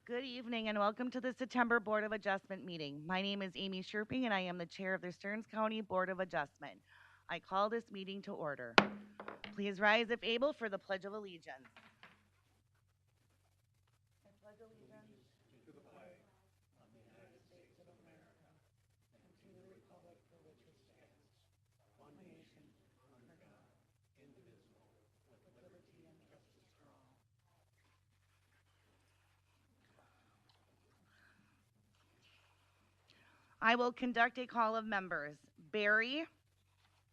Good evening and welcome to the September Board of Adjustment meeting. My name is Amy Sherping and I am the chair of the Stearns County Board of Adjustment. I call this meeting to order. Please rise if able for the Pledge of Allegiance. I pledge allegiance to the republic for which it stands, one nation, under God, indivisible, with liberty and justice for all. I will conduct a call of members. Barry,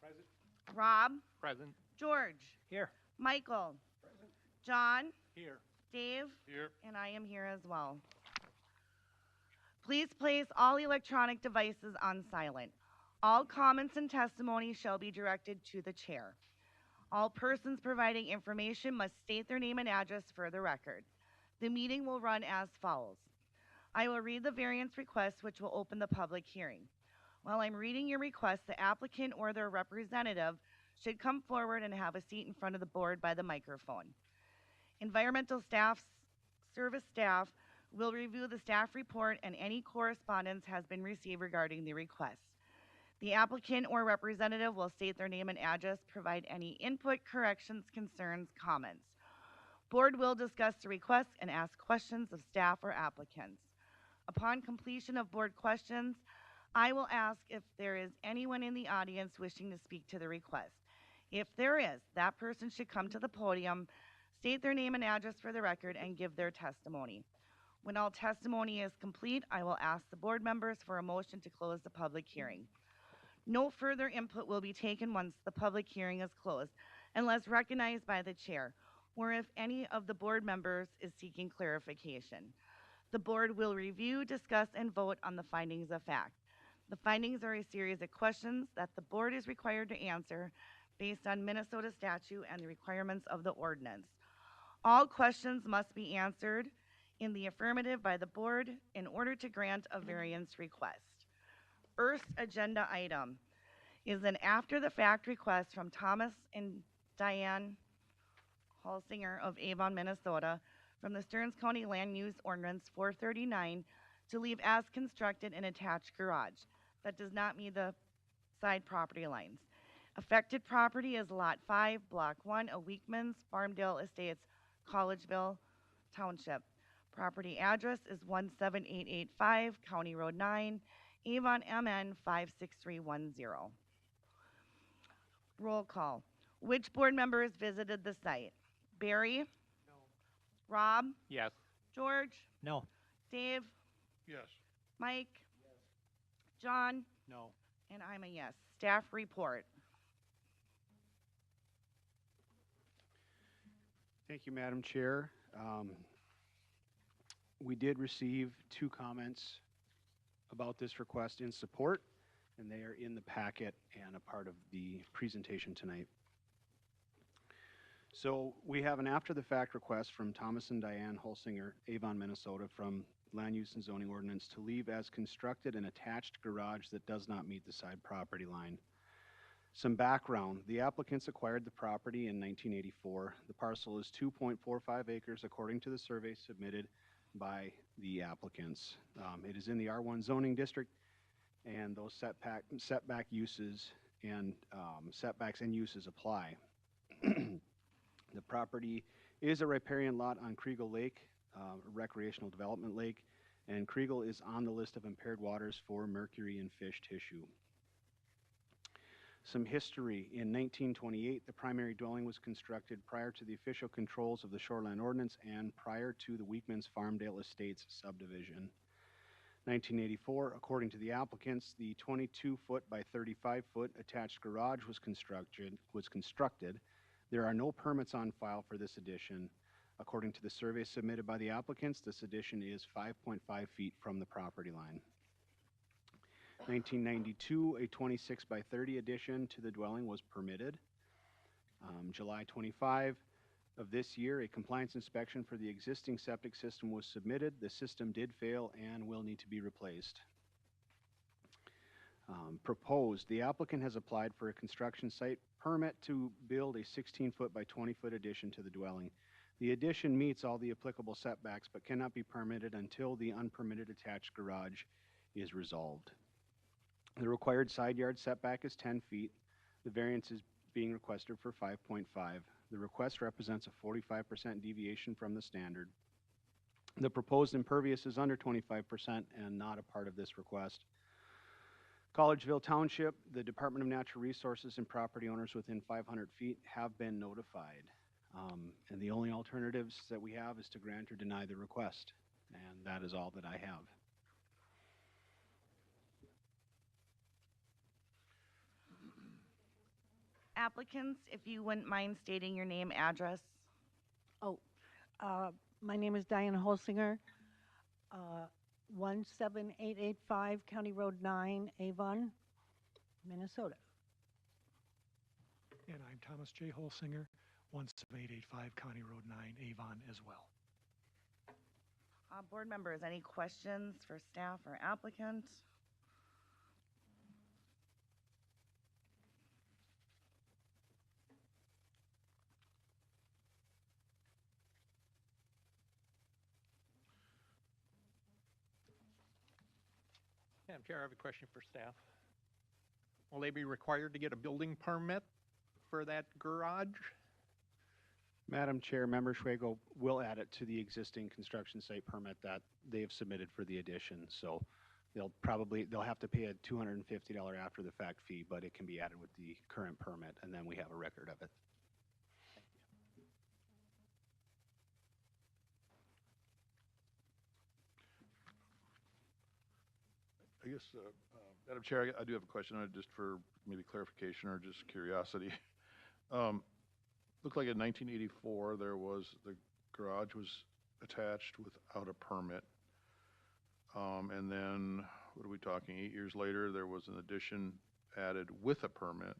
Present. Rob, Present. George, Here. Michael, John, Here. Dave, Here. and I am here as well. Please place all electronic devices on silent. All comments and testimony shall be directed to the chair. All persons providing information must state their name and address for the record. The meeting will run as follows. I will read the variance request, which will open the public hearing. While I'm reading your request, the applicant or their representative should come forward and have a seat in front of the board by the microphone. Environmental service staff will review the staff report and any correspondence has been received regarding the request. The applicant or representative will state their name and address, provide any input, corrections, concerns, comments. Board will discuss the request and ask questions of staff or applicants. Upon completion of board questions, I will ask if there is anyone in the audience wishing to speak to the request. If there is, that person should come to the podium, state their name and address for the record, and give their testimony. When all testimony is complete, I will ask the board members for a motion to close the public hearing. No further input will be taken once the public hearing is closed, unless recognized by the chair, or if any of the board members is seeking clarification. The board will review, discuss, and vote on the findings of fact. The findings are a series of questions that the board is required to answer based on Minnesota statute and the requirements of the ordinance. All questions must be answered in the affirmative by the board in order to grant a variance request. First agenda item is an after-the-fact request from Thomas and Diane Halsinger of Avon, Minnesota, from the Stearns County Land Use Ordinance 439 to leave as constructed an attached garage that does not meet the side property lines. Affected property is Lot 5, Block 1 of Weekman's, Farmdale Estates, Collegeville Township. Property address is 17885 County Road 9, Avon, MN 56310. Roll call. Which board members visited the site? Barry? No. Rob? Yes. George? No. Dave? Yes. Mike? Yes. John? No. And I'm a yes. Staff report. Thank you, Madam Chair. We did receive 2 comments about this request in support, and they are in the packet and a part of the presentation tonight. So we have an after-the-fact request from Thomas and Diane Holsinger, Avon, Minnesota, from Land Use and Zoning Ordinance to leave as constructed an attached garage that does not meet the side property line. Some background. The applicants acquired the property in 1984. The parcel is 2.45 acres according to the survey submitted by the applicants. It is in the R1 zoning district, and those setback uses and setbacks and uses apply. The property is a riparian lot on Kriegel Lake, recreational development lake, and Kriegel is on the list of impaired waters for mercury in fish tissue. Some history. In 1928, the primary dwelling was constructed prior to the official controls of the Shoreline Ordinance and prior to the Weekman's Farmdale Estates subdivision. 1984, according to the applicants, the 22-foot by 35-foot attached garage was constructed. There are no permits on file for this addition. According to the survey submitted by the applicants, this addition is 5.5 feet from the property line. 1992, a 26 by 30 addition to the dwelling was permitted. July 25 of this year, a compliance inspection for the existing septic system was submitted. The system did fail and will need to be replaced. Proposed, the applicant has applied for a construction site permit to build a 16-foot by 20-foot addition to the dwelling. The addition meets all the applicable setbacks but cannot be permitted until the unpermitted attached garage is resolved. The required side yard setback is 10 feet. The variance is being requested for 5.5. The request represents a 45% deviation from the standard. The proposed impervious is under 25% and not a part of this request. Collegeville Township, the Department of Natural Resources, and property owners within 500 feet have been notified. And the only alternatives that we have is to grant or deny the request. And that is all that I have. Applicants, if you wouldn't mind stating your name, address. Oh, my name is Diane Holsinger, 17885 County Road 9, Avon, Minnesota. And I'm Thomas J. Holsinger, 17885 County Road 9, Avon as well. Board members, any questions for staff or applicant? Madam Chair, I have a question for staff. Will they be required to get a building permit for that garage? Madam Chair, Member Schwagel will add it to the existing construction site permit that they have submitted for the addition. So they'll have to pay a $250 after the fact fee, but it can be added with the current permit, and then we have a record of it. I guess, Madam Chair, I do have a question, just for maybe clarification or just curiosity. Looked like in 1984, the garage was attached without a permit. And then, what are we talking, 8 years later, there was an addition added with a permit.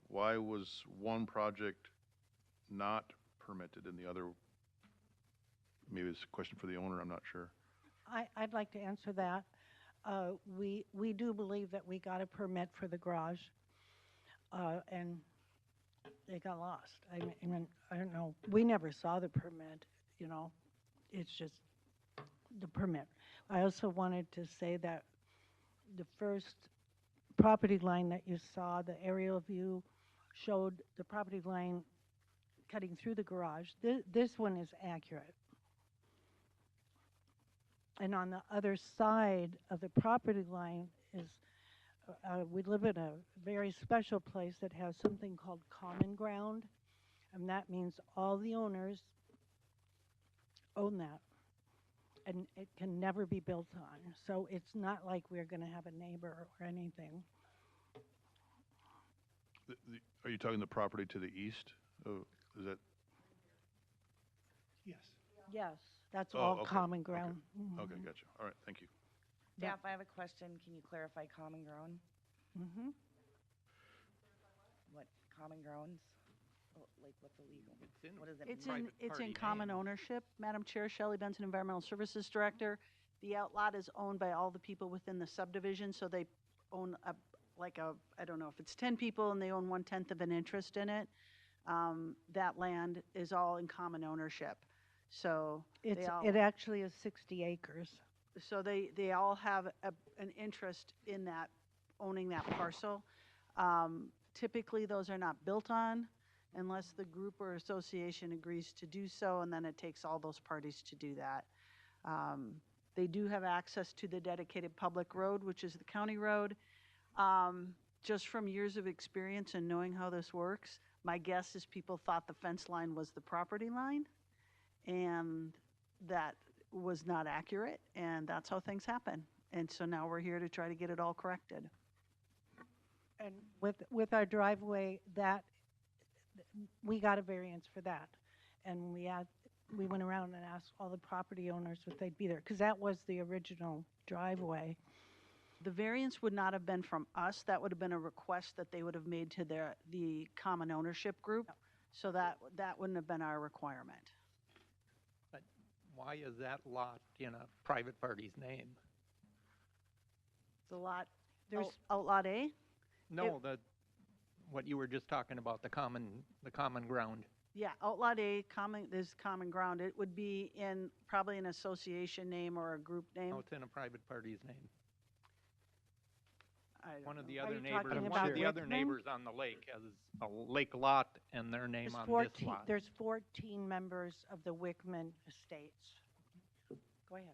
Why was one project not permitted and the other, maybe it's a question for the owner, I'm not sure. I'd like to answer that. We do believe that we got a permit for the garage, and it got lost. I mean, I don't know. We never saw the permit, you know. It's just the permit. I also wanted to say that the first property line that you saw, the aerial view, showed the property line cutting through the garage. This one is accurate. And on the other side of the property line is, we live in a very special place that has something called common ground, and that means all the owners own that, and it can never be built on. So it's not like we're going to have a neighbor or anything. Are you talking the property to the east? Oh, is that? Yes. Yes, that's Oh, all okay, common ground. Okay, gotcha. All right, thank you. Staff, I have a question. Can you clarify common ground? Mm-hmm. What common grounds? Oh, like what's illegal? What does it It's mean? in common ownership. Madam Chair, Shelley Benson, Environmental Services Director. The outlot is owned by all the people within the subdivision, so they own I don't know if it's 10 people and they own 1/10 of an interest in it. That land is all in common ownership. So It actually is 60 acres. so they all have an interest in that, owning that parcel. Typically, those are not built on unless the group or association agrees to do so, and then it takes all those parties to do that. They do have access to the dedicated public road, which is the county road. Just from years of experience and knowing how this works, my guess is people thought the fence line was the property line, and that was not accurate, and that's how things happen. And so now we're here to try to get it all corrected. And with our driveway, we got a variance for that. And we went around and asked all the property owners if they'd be there, because that was the original driveway. The variance would not have been from us. That would have been a request that they would have made to the common ownership group. So that wouldn't have been our requirement. But why is that lot in a private party's name? The lot, There's Outlot A? No, what you were just talking about, the common ground. Yeah, Outlot A, there's common ground. It would be in probably an association name or a group name. Oh, it's in a private party's name. I don't One of know. the Are other you neighbors, talking one about of the other Wickman? neighbors on the lake has a lake lot and their name There's on 14 this lot. There's 14 members of the Wickman Estates. Go ahead.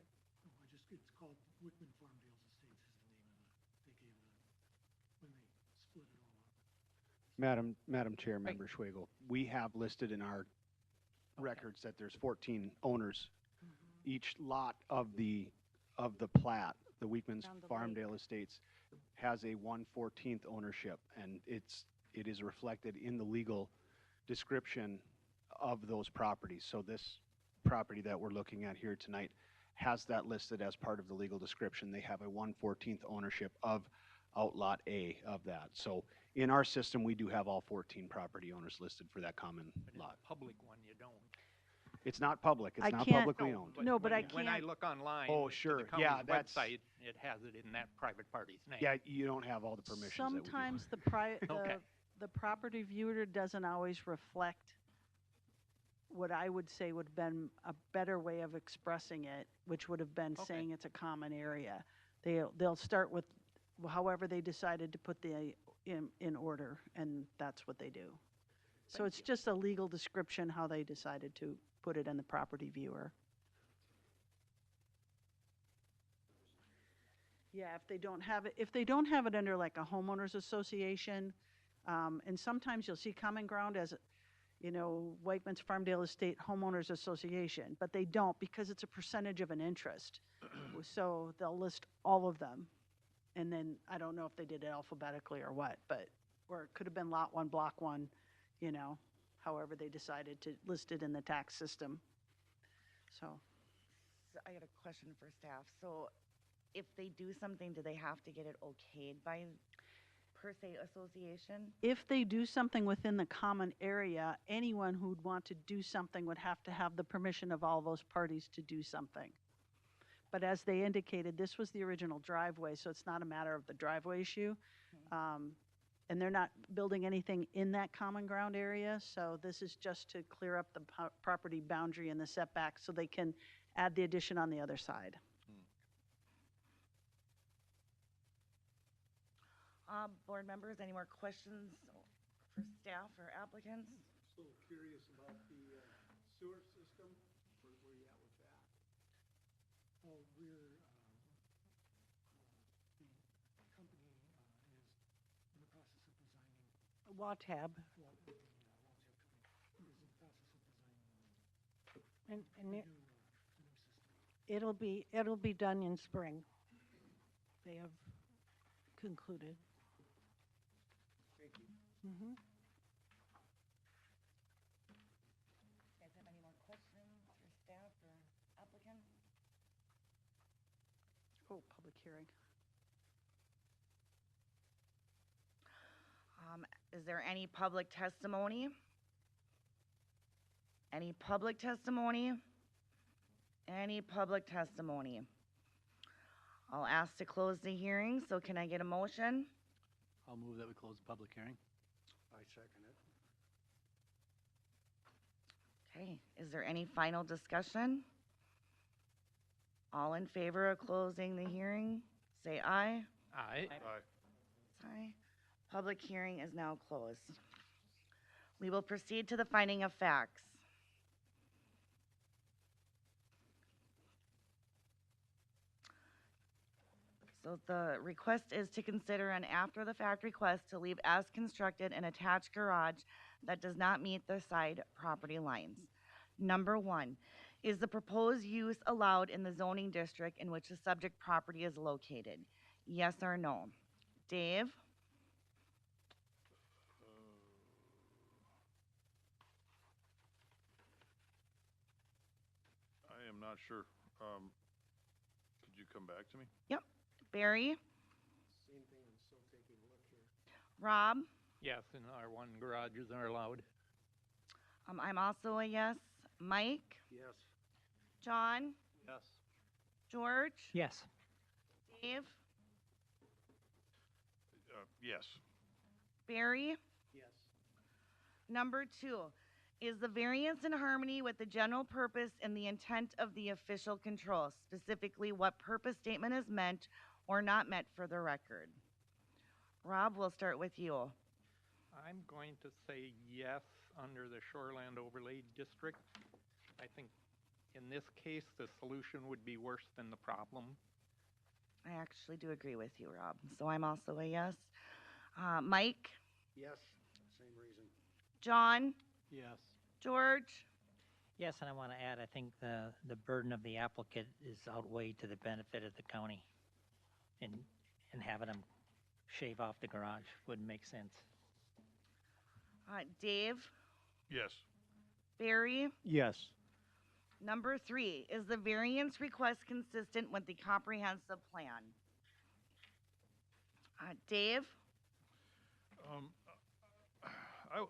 No, it's called Wickman Farmdale Estates is the name of they gave when they split it all up. Madam Chair, Member Schwagel, we have listed in our records that there's 14 owners. Each lot of the plat, the Weekman's Down the lake. Farmdale Estates, has a 1/14th ownership, and it is reflected in the legal description of those properties. So this property that we're looking at here tonight has that listed as part of the legal description. They have a 1/14th ownership of Outlot A of that. So in our system, we do have all 14 property owners listed for that common But in lot. the public one, you don't. It's not public, I it's not can't- publicly owned. No, but I When I can't- look online. Oh, to sure. the county's Yeah, that's- website, it has it in that private party's name. Yeah, you don't have all the permissions that we do. Sometimes Okay. the property viewer doesn't always reflect what I would say would have been a better way of expressing it, which would have been Okay. saying it's a common area. They'll start with however they decided to put the in order, and that's what they do. So Thank it's you. just a legal description how they decided to put it in the property viewer. Yeah, if they don't have it under like a homeowners association, and sometimes you'll see common ground as, Whiteman's Farmdale Estate Homeowners Association, but they don't because it's a percentage of an interest. So they'll list all of them. And then I don't know if they did it alphabetically or what, or it could have been lot one, block one, however they decided to list it in the tax system. So. So I got a question for staff. So if they do something, do they have to get it okayed by per se association? If they do something within the common area, anyone who'd want to do something would have to have the permission of all those parties to do something. But as they indicated, this was the original driveway, so it's not a matter of the driveway issue. And they're not building anything in that common ground area, so this is just to clear up the property boundary and the setback so they can add the addition on the other side. Board members, any more questions for staff or applicants? So curious about the sewer system, where you at with that? Well, we're, the company is in the process of designing, WATAB. well, the Walter company is in the process of designing And the new system. it'll be done in spring. They have concluded. You guys have any more questions for staff or applicants? Oh, public hearing. Is there any public testimony? Any public testimony? Any public testimony? I'll ask to close the hearing, so can I get a motion? I'll move that we close the public hearing. I second it. Okay, is there any final discussion? All in favor of closing the hearing, say aye. Aye. Aye. Public hearing is now closed. We will proceed to the finding of facts. So the request is to consider an after-the-fact request to leave as constructed an attached garage that does not meet the side property lines. Number one, is the proposed use allowed in the zoning district in which the subject property is located? Yes or no? Dave? I am not sure. Could you come back to me? Barry? Same thing, I'm still taking a look here. Rob? Yes, and R1 garages are allowed. I'm also a yes. Mike? Yes. John? Yes. George? Yes. Dave? Yes. Barry? Yes. Number two, Is the variance in harmony with the general purpose and the intent of the official control? Specifically, what purpose statement is meant or not met for the record? Rob, we'll start with you. I'm going to say yes under the Shoreland Overlay District. I think in this case, the solution would be worse than the problem. I actually do agree with you, Rob. So I'm also a yes. Mike, Yes, same reason. John, Yes. George, Yes, and I want to add, I think the burden of the applicant is outweighed to the benefit of the county. And having them shave off the garage wouldn't make sense. Dave, Yes. Barry. Yes. Number 3, is the variance request consistent with the comprehensive plan? Dave,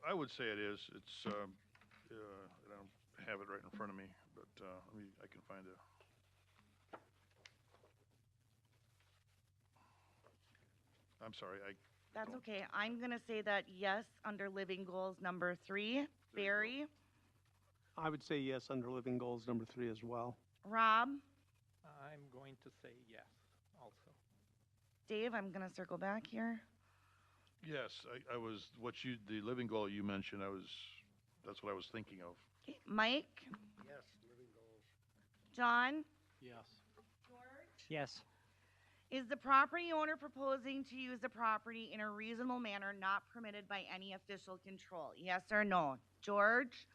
I would say it is. It's, I don't have it right in front of me, but, I can find it. I'm sorry, that's okay. I'm going to say that yes under living goals number 3. Barry, I would say yes under living goals number 3 as well. Rob, I'm going to say yes also. Dave, I'm going to circle back here. yes, I was, the living goal you mentioned, that's what I was thinking of. Okay, Mike, Yes, living goals. John, Yes. Yes, is the property owner proposing to use the property in a reasonable manner not permitted by any official control? Yes or no? George,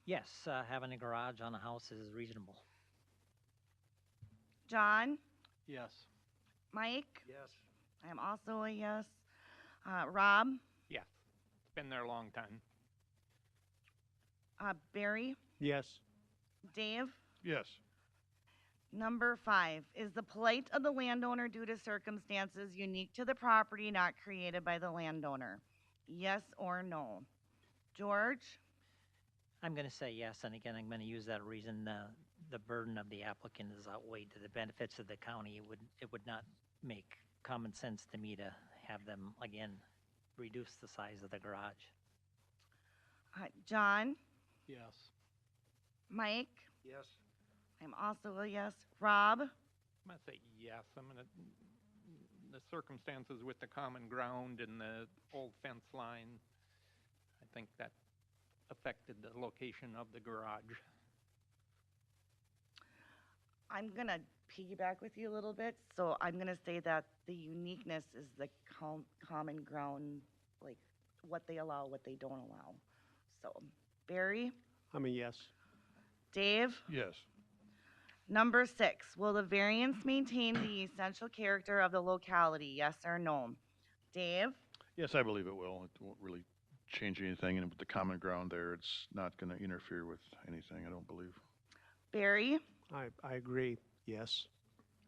yes, having a garage on a house is reasonable. John, Yes. Mike, Yes. I'm also a yes. Rob, Yes, it's been there a long time. Barry, Yes. Dave. Yes. Number 5, is the plight of the landowner due to circumstances unique to the property not created by the landowner? Yes or no? George, I'm going to say yes, and again, I'm going to use that reason, the burden of the applicant is outweighed to the benefits of the county. It would not make common sense to me to have them, again, reduce the size of the garage. John, Yes. Mike, Yes. I'm also a yes. Rob, I'm going to say yes. The circumstances with the common ground and the old fence line, I think that affected the location of the garage. I'm going to piggyback with you a little bit. So I'm going to say that the uniqueness is the common ground, like what they allow, what they don't allow. So, Barry, I'm a yes. Dave, Yes. number 6, will the variance maintain the essential character of the locality? Yes or no? Dave, Yes, I believe it will. It won't really change anything, and with the common ground there, it's not gonna interfere with anything, I don't believe. Barry, I agree. Yes.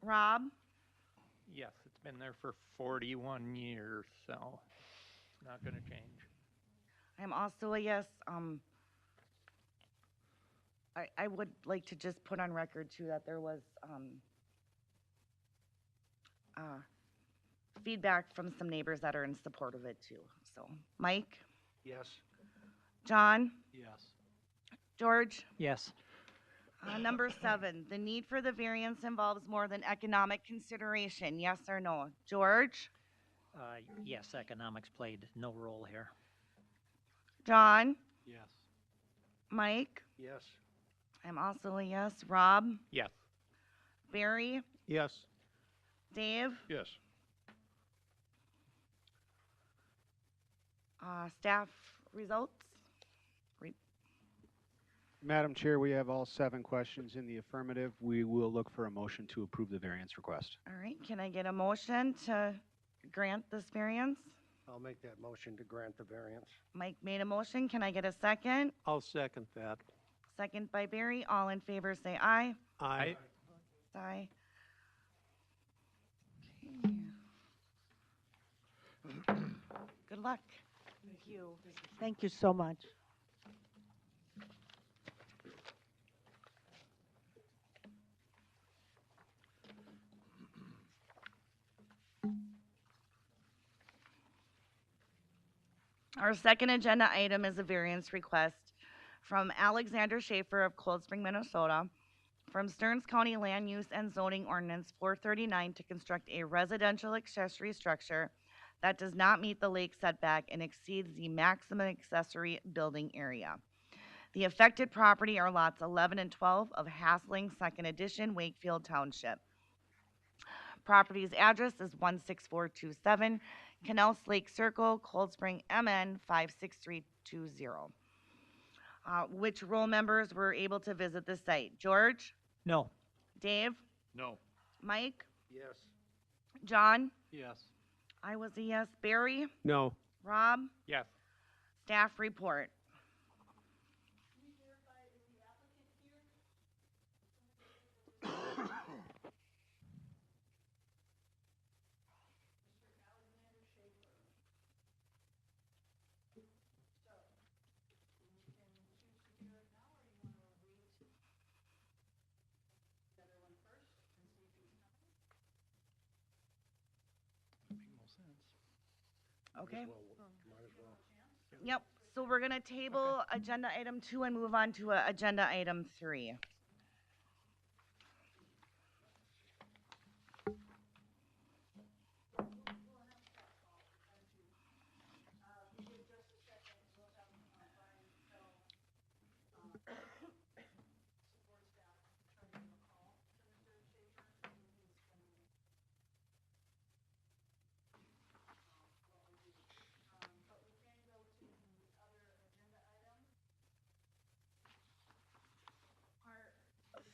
Rob, Yes, it's been there for 41 years, so it's not going to change. I'm also a yes. I would like to just put on record too that there was feedback from some neighbors that are in support of it too. So, Mike, Yes. John, Yes. George, Yes, number 7, the need for the variance involves more than economic consideration. Yes or no? George, yes, economics played no role here. John, Yes. Mike, Yes. I'm also a yes. Rob, Yes, Barry, Yes. Dave, Yes. staff results. Madam Chair, we have all 7 questions in the affirmative. We will look for a motion to approve the variance request. All right, can I get a motion to grant this variance? I'll make that motion to grant the variance. Mike made a motion. Can I get a second? I'll second that. Second by Barry. All in favor say aye. Aye. Aye. Okay. Good luck. Thank you. Thank you so much. Our second agenda item is a variance request from Alexander Schaefer of Cold Spring, Minnesota, from Stearns County Land Use and Zoning Ordinance 439 to construct a residential accessory structure that does not meet the lake setback and exceeds the maximum accessory building area. The affected property are lots 11 and 12 of Hassling, 2nd Edition, Wakefield Township. Property's address is 16427 Canal Lake Circle, Cold Spring, MN 56320. Which roll members were able to visit the site? George? No. Dave? No. Mike? Yes. John? Yes. I was a yes. Barry? No. Rob? Yes. Staff report. Okay. Might as well. Yep. So we're going to table agenda item 2 and move on to agenda item 3.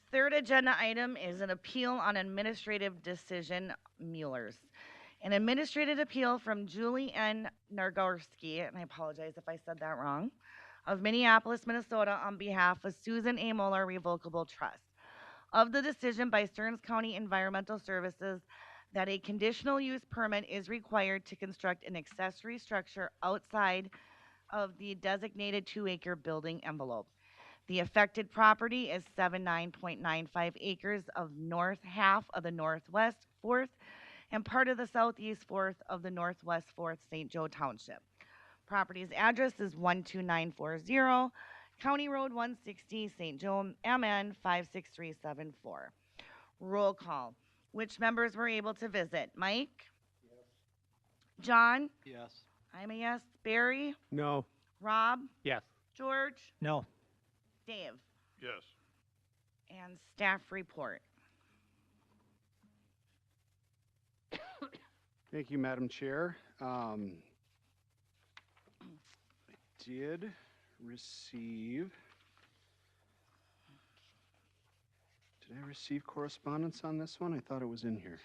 Third agenda item is an appeal on administrative decision, Mueller's. An administrative appeal from Julie N. Nargorski, and I apologize if I said that wrong, of Minneapolis, Minnesota, on behalf of Susan A. Mueller Revocable Trust. Of the decision by Stearns County Environmental Services that a conditional use permit is required to construct an accessory structure outside of the designated 2-acre building envelope. The affected property is 79.95 acres of north half of the northwest 4th and part of the southeast 4th of the northwest 4th St. Joe Township. Property's address is 12940 County Road 160, St. Joe, MN 56374. Roll call. Which members were able to visit? Mike? Yes. John? Yes. I'm a yes. Barry? No. Rob? Yes. George? No. Dave? Yes. And staff report. Thank you, Madam Chair. I did receive, did I receive correspondence on this one? I thought it was in here.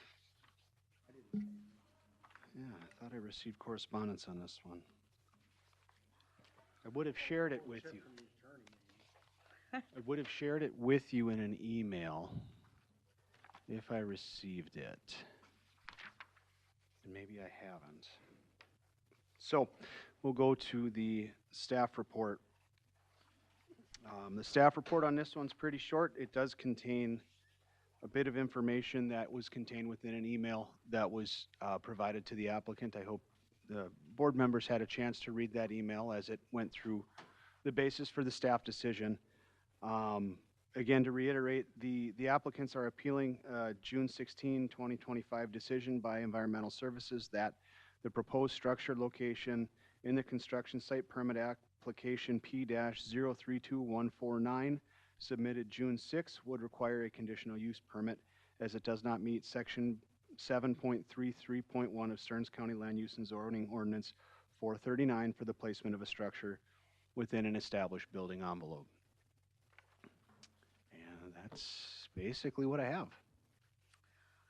Yeah, I thought I received correspondence on this one. I would have shared it with you. I would have shared it with you in an email if I received it. And maybe I haven't. So we'll go to the staff report. The staff report on this one's pretty short. It does contain a bit of information that was contained within an email that was provided to the applicant. I hope the board members had a chance to read that email as it went through the basis for the staff decision. Again, to reiterate, the applicants are appealing June 16, 2025 decision by Environmental Services that the proposed structure location in the construction site permit application P-032149 submitted June 6 would require a conditional use permit as it does not meet section 7.33.1 of Stearns County Land Use and Zoning Ordinance 439 for the placement of a structure within an established building envelope. And that's basically what I have.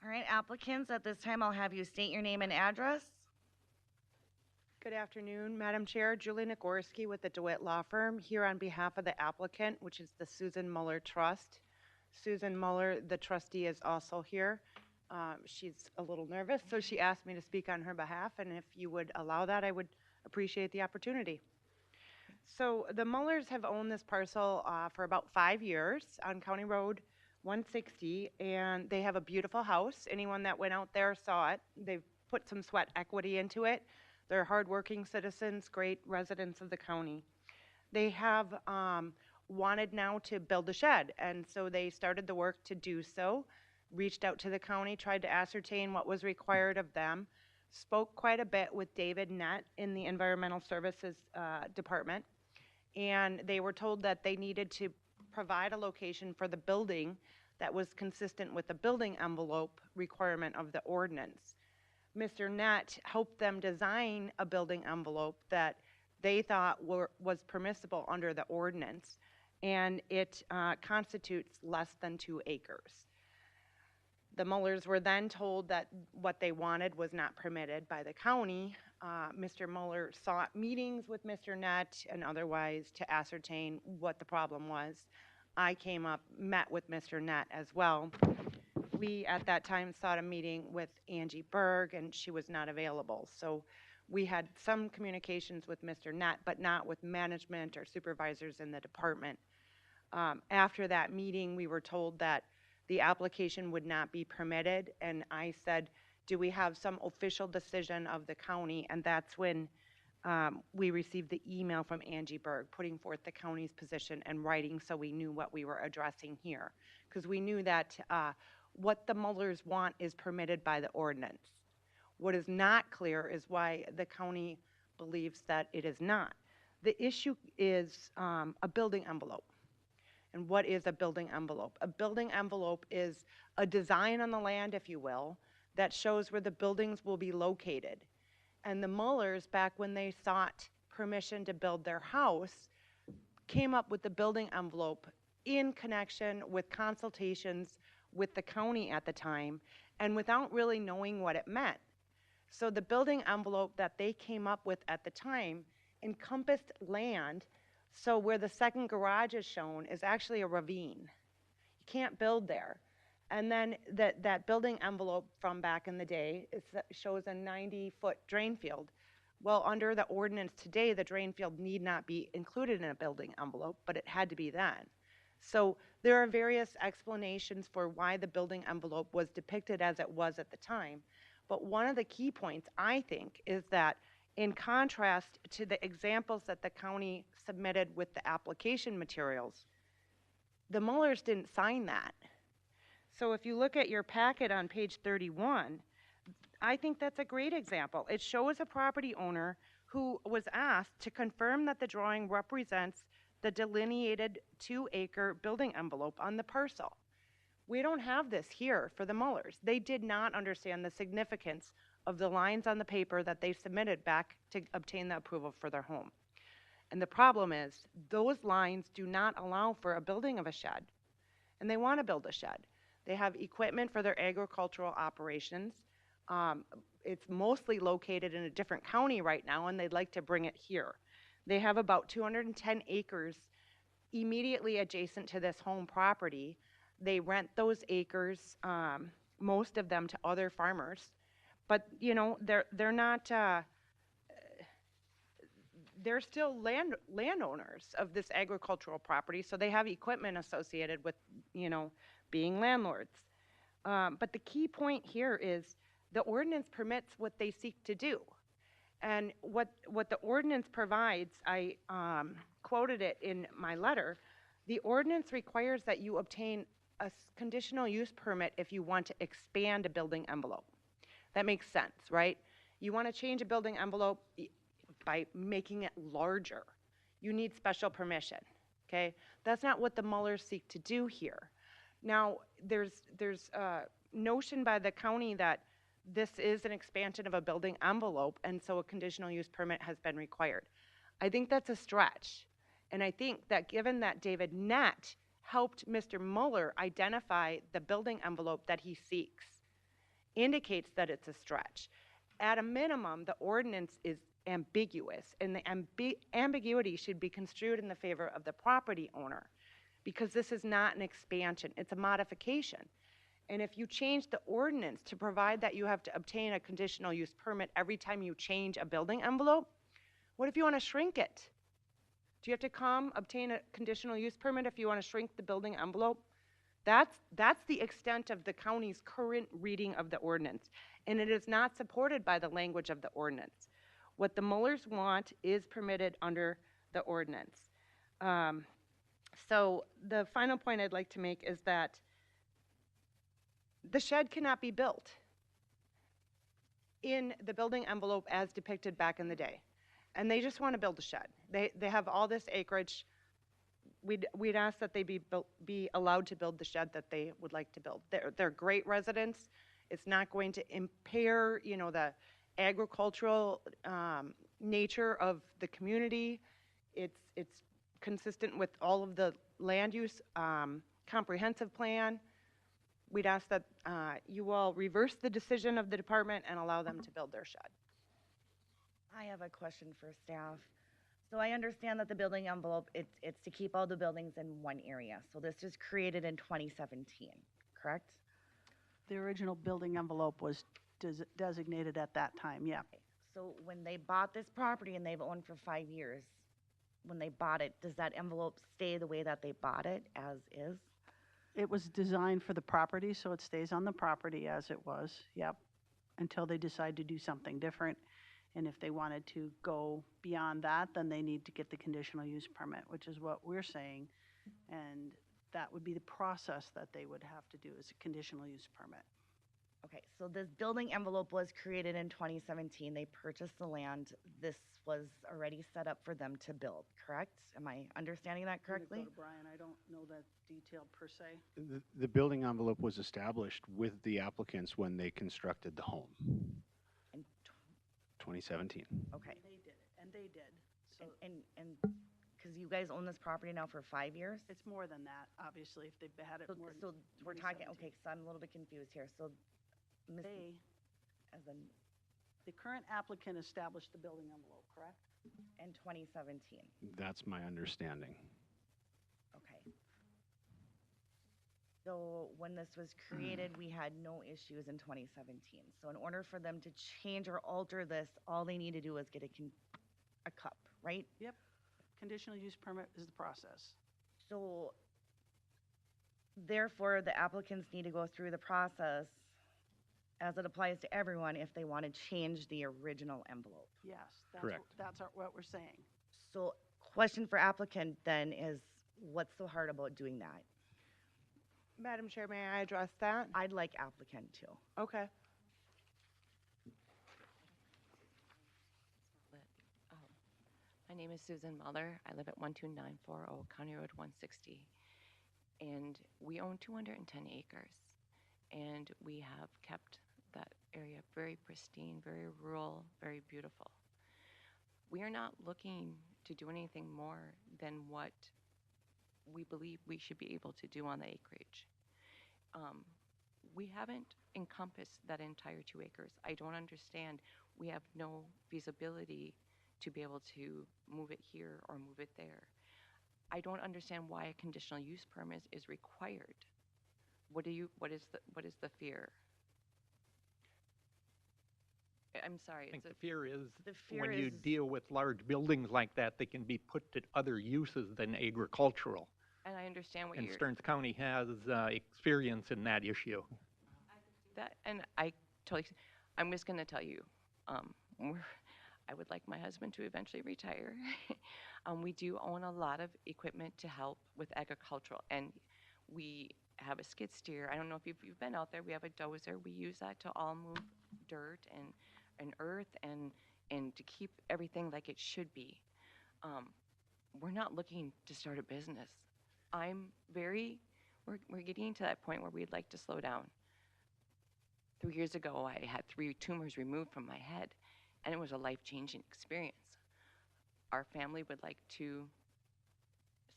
All right, applicants, at this time, I'll have you state your name and address. Good afternoon, Madam Chair. Julie Nagorski with the DeWitt Law Firm, here on behalf of the applicant, which is the Susan Mueller Trust. Susan Mueller, the trustee, is also here. She's a little nervous, so she asked me to speak on her behalf, and if you would allow that, I would appreciate the opportunity. So the Muellers have owned this parcel for about 5 years on County Road 160, and they have a beautiful house. Anyone that went out there saw it. They've put some sweat equity into it. They're hardworking citizens, great residents of the county. They have wanted now to build a shed, and so they started the work to do so, reached out to the county, tried to ascertain what was required of them, spoke quite a bit with David Nett in the Environmental Services Department, and they were told that they needed to provide a location for the building that was consistent with the building envelope requirement of the ordinance. Mr. Nett helped them design a building envelope that they thought was permissible under the ordinance, and it constitutes less than 2 acres. The Mullers were then told that what they wanted was not permitted by the county. Mr. Muller sought meetings with Mr. Nett and otherwise to ascertain what the problem was. I came up, met with Mr. Nett as well. We, at that time, sought a meeting with Angie Berg, and she was not available. So we had some communications with Mr. Nett, but not with management or supervisors in the department. After that meeting, we were told that the application would not be permitted, and I said, do we have some official decision of the county? And that's when we received the email from Angie Berg putting forth the county's position and writing, so we knew what we were addressing here. Because we knew that what the Mullers want is permitted by the ordinance. What is not clear is why the county believes that it is not. The issue is a building envelope. And what is a building envelope? A building envelope is a design on the land, if you will, that shows where the buildings will be located. And the Mullers, back when they sought permission to build their house, came up with the building envelope in connection with consultations with the county at the time, and without really knowing what it meant. So the building envelope that they came up with at the time encompassed land. So where the second garage is shown is actually a ravine. You can't build there. And then that building envelope from back in the day shows a 90-foot drain field. Well, under the ordinance today, the drain field need not be included in a building envelope, but it had to be then. So there are various explanations for why the building envelope was depicted as it was at the time. But one of the key points, I think, is that in contrast to the examples that the county submitted with the application materials, the Mullers didn't sign that. So if you look at your packet on page 31, I think that's a great example. It shows a property owner who was asked to confirm that the drawing represents the delineated 2-acre building envelope on the parcel. We don't have this here for the Mullers. They did not understand the significance of the lines on the paper that they submitted back to obtain the approval for their home. And the problem is, those lines do not allow for a building of a shed. And they want to build a shed. They have equipment for their agricultural operations. It's mostly located in a different county right now, and they'd like to bring it here. They have about 210 acres immediately adjacent to this home property. They rent those acres, most of them to other farmers. But, you know, they're not, they're still landowners of this agricultural property, so they have equipment associated with, you know, being landlords. But the key point here is the ordinance permits what they seek to do. And what the ordinance provides, I quoted it in my letter, the ordinance requires that you obtain a conditional use permit if you want to expand a building envelope. That makes sense, right? You want to change a building envelope by making it larger. You need special permission, okay? That's not what the Mullers seek to do here. Now, there's a notion by the county that this is an expansion of a building envelope, and so a conditional use permit has been required. I think that's a stretch. And I think that given that David Nett helped Mr. Muller identify the building envelope that he seeks, indicates that it's a stretch. At a minimum, the ordinance is ambiguous, and the ambiguity should be construed in the favor of the property owner, because this is not an expansion, it's a modification. And if you change the ordinance to provide that you have to obtain a conditional use permit every time you change a building envelope, what if you want to shrink it? Do you have to come obtain a conditional use permit if you want to shrink the building envelope? That's the extent of the county's current reading of the ordinance, and it is not supported by the language of the ordinance. What the Mullers want is permitted under the ordinance. So the final point I'd like to make is that the shed cannot be built in the building envelope as depicted back in the day. And they just want to build a shed. They have all this acreage. We'd ask that they be allowed to build the shed that they would like to build. They're great residents. It's not going to impair, you know, the agricultural nature of the community. It's consistent with all of the land use comprehensive plan. We'd ask that you all reverse the decision of the department and allow them to build their shed. I have a question for staff. So I understand that the building envelope, it's to keep all the buildings in one area. So this was created in 2017, correct? The original building envelope was designated at that time, yeah. So when they bought this property and they've owned for 5 years, when they bought it, does that envelope stay the way that they bought it as is? It was designed for the property, so it stays on the property as it was, yep, until they decide to do something different. And if they wanted to go beyond that, then they need to get the conditional use permit, which is what we're saying. And that would be the process that they would have to do, is a conditional use permit. Okay, so this building envelope was created in 2017. They purchased the land. This was already set up for them to build, correct? Am I understanding that I'm gonna correctly? go to Brian, I don't know that detail per se. The building envelope was established with the applicants when they constructed the home, And 2017. okay, They did it, and they did. So and because you guys own this property now for 5 years? it's more than that, obviously, if they've had it So, more than so we're talking, 2017. okay, so I'm a little bit confused here. So, Ms. They, as in, the current applicant established the building envelope, correct? in 2017, That's my understanding. okay. So when this was created, we had no issues in 2017. So in order for them to change or alter this, all they need to do is get a cup, right? Yep. Conditional use permit is the process. So therefore, the applicants need to go through the process as it applies to everyone if they want to change the original envelope. Yes, Correct. that's what we're saying. So question for applicant then is, what's so hard about doing that? Madam Chair, may I address that? I'd like applicant too. Okay. My name is Susan Muller. I live at 12940 County Road 160. And we own 210 acres. And we have kept that area very pristine, very rural, very beautiful. We are not looking to do anything more than what we believe we should be able to do on the acreage. We haven't encompassed that entire 2 acres. I don't understand. We have no feasibility to be able to move it here or move it there. I don't understand why a conditional use permit is required. What is the fear? I'm sorry. I think it's the fear is The fear when you is- deal with large buildings like that, they can be put to other uses than agricultural. and I understand what And you're Stearns County has experience in that issue. that, and I totally. I'm just going to tell you, I would like my husband to eventually retire. We do own a lot of equipment to help with agricultural, and we have a skid steer. I don't know if you've been out there. We have a dozer. We use that to all move dirt and earth and to keep everything like it should be. We're not looking to start a business. We're getting to that point where we'd like to slow down. 3 years ago, I had 3 tumors removed from my head, and it was a life-changing experience. Our family would like to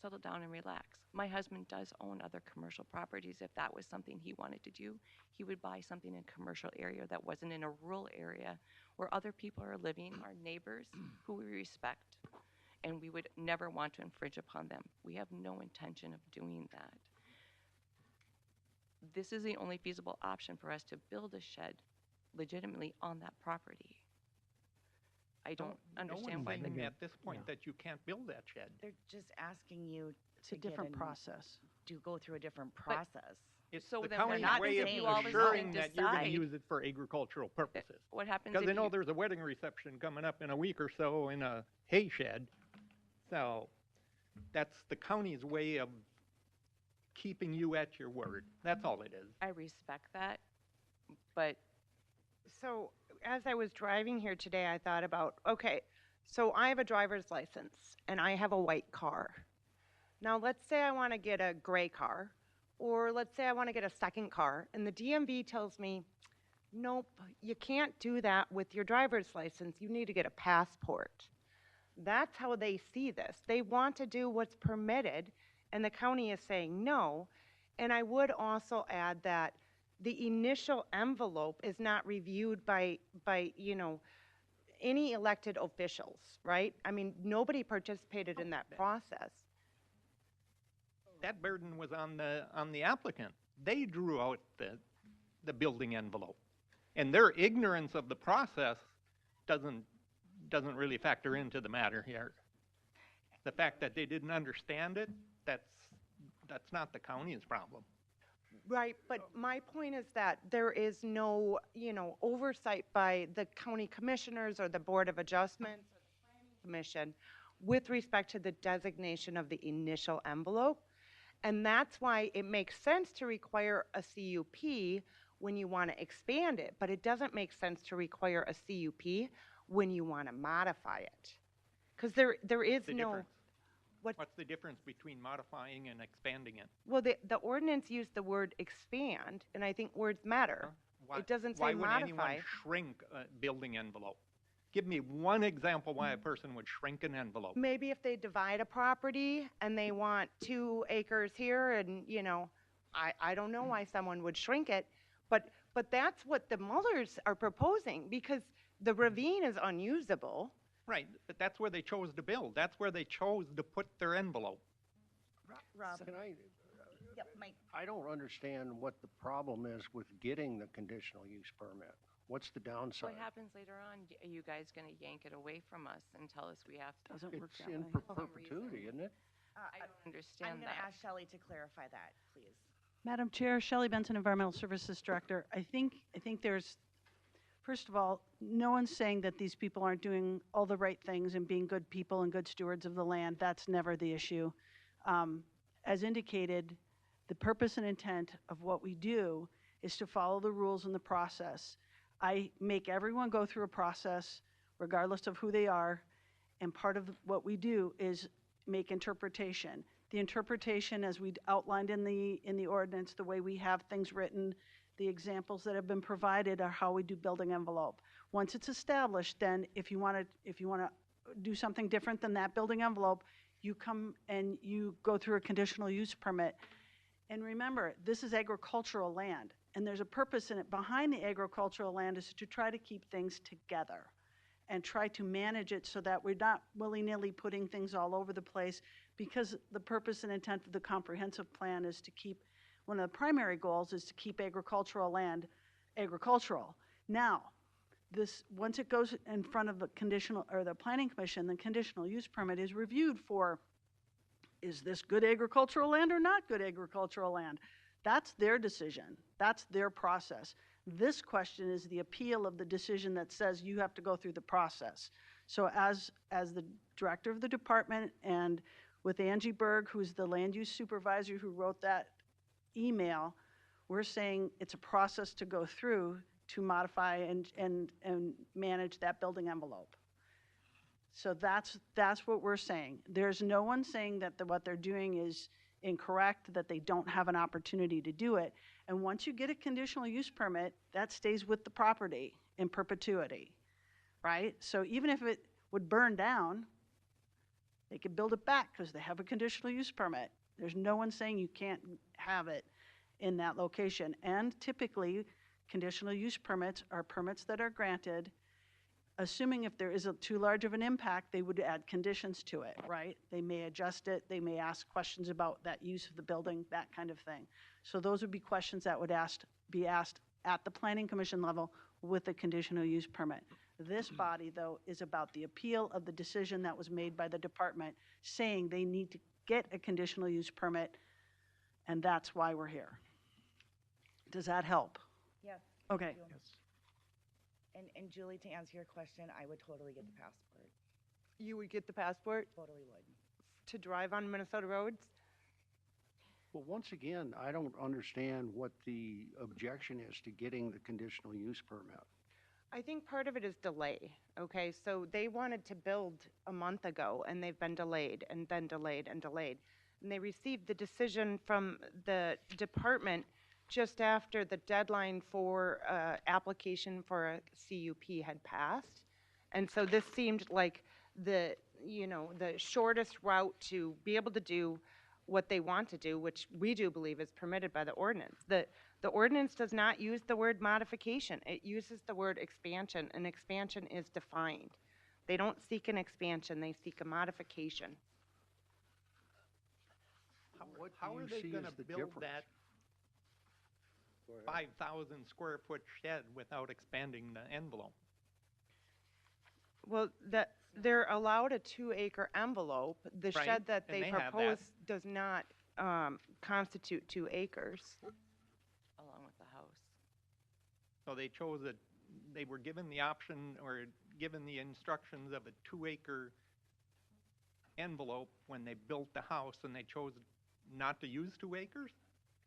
settle down and relax. My husband does own other commercial properties. If that was something he wanted to do, he would buy something in a commercial area that wasn't in a rural area where other people are living, our neighbors, who we respect, and we would never want to infringe upon them. We have no intention of doing that. This is the only feasible option for us to build a shed legitimately on that property. I don't understand why No the one's saying at this point that you can't build that shed. They're just asking you It's a to get different an- process. to go through a different process. It's So the then we're county's not way of saying- you all of a assuring sudden that you're going to decide- use it for agricultural purposes. what happens Because if they know you, there's a wedding reception coming up in a week or so in a hay shed. So That's the county's way of keeping you at your word. That's all it is. I respect that, but So, as I was driving here today, I thought about, okay, so I have a driver's license and I have a white car. Now, let's say I want to get a gray car, or let's say I want to get a second car, and the DMV tells me, nope, you can't do that with your driver's license. You need to get a passport. That's how they see this. They want to do what's permitted, and the county is saying no. And I would also add that the initial envelope is not reviewed by any elected officials, right? I mean, nobody participated in that process. That burden was on the applicant. They drew out the building envelope. And their ignorance of the process doesn't really factor into the matter here. The fact that they didn't understand it, that's not the county's problem. Right, but my point is that there is no, oversight by the county commissioners or the Board of Adjustments or the Planning Commission with respect to the designation of the initial envelope. And that's why it makes sense to require a CUP when you want to expand it, but it doesn't make sense to require a CUP when you want to modify it. Because there is What's the no... difference? What's the difference between modifying and expanding it? Well, the ordinance used the word expand, and I think words matter. It doesn't say Why would anyone modify. shrink a building envelope? Give me one example why a person would shrink an envelope. Maybe if they divide a property and they want 2 acres here and, I don't know why someone would shrink it, but that's what the Mullers are proposing because the ravine is unusable. Right, but that's where they chose to build. That's where they chose to put their envelope. Rob. Can I, Yep, Mike. I don't understand what the problem is with getting the conditional use permit. What's the downside? what happens later on? Are you guys going to yank it away from us and tell us we have to? Doesn't work It's that in way. perpetuity, isn't it? I don't I'm understand going to that. ask Shelley to clarify that, please. Madam Chair, Shelley Benson, Environmental Services Director. I think there's, first of all, no one's saying that these people aren't doing all the right things and being good people and good stewards of the land. That's never the issue. As indicated, the purpose and intent of what we do is to follow the rules and the process. I make everyone go through a process, regardless of who they are, and part of what we do is make interpretation. The interpretation, as we outlined in the ordinance, the way we have things written, the examples that have been provided are how we do building envelope. Once it's established, then if you want to do something different than that building envelope, you come and you go through a conditional use permit. And remember, this is agricultural land, and there's a purpose in it. Behind the agricultural land is to try to keep things together and try to manage it so that we're not willy-nilly putting things all over the place, because the purpose and intent of the comprehensive plan is to keep, one of the primary goals is to keep agricultural land agricultural. Now, once it goes in front of the the Planning Commission, the conditional use permit is reviewed for, is this good agricultural land or not good agricultural land? That's their decision. That's their process. This question is the appeal of the decision that says you have to go through the process. So as the director of the department and with Angie Berg, who's the land use supervisor who wrote that email, we're saying it's a process to go through to modify and manage that building envelope. So that's what we're saying. There's no one saying that what they're doing is incorrect, that they don't have an opportunity to do it. And once you get a conditional use permit, that stays with the property in perpetuity, right? So even if it would burn down, they could build it back because they have a conditional use permit. There's no one saying you can't have it in that location. And typically, conditional use permits are permits that are granted, assuming if there is too large of an impact, they would add conditions to it, right? They may adjust it, they may ask questions about that use of the building, that kind of thing. So those would be questions that would be asked at the Planning Commission level with a conditional use permit. This body, though, is about the appeal of the decision that was made by the department saying they need to get a conditional use permit, and that's why we're here. Does that help? Yes. Okay. And Julie, to answer your question, I would totally get the passport. You would get the passport? Totally would. to drive on Minnesota roads. Well, once again, I don't understand what the objection is to getting the conditional use permit. I think part of it is delay, okay? So they wanted to build a month ago, and they've been delayed, and then delayed, and delayed. And they received the decision from the department just after the deadline for application for a CUP had passed. And so this seemed like the shortest route to be able to do what they want to do, which we do believe is permitted by the ordinance. The ordinance does not use the word modification. It uses the word expansion, and expansion is defined. They don't seek an expansion, they seek a modification. What do How you are they see gonna as the build difference? that 5,000 square foot shed without expanding the envelope? Well, they're allowed a 2-acre envelope. The Right, shed that and they they have that. propose does not constitute 2 acres. along with the house. So they chose they were given the option or given the instructions of a 2-acre envelope when they built the house, and they chose not to use 2 acres?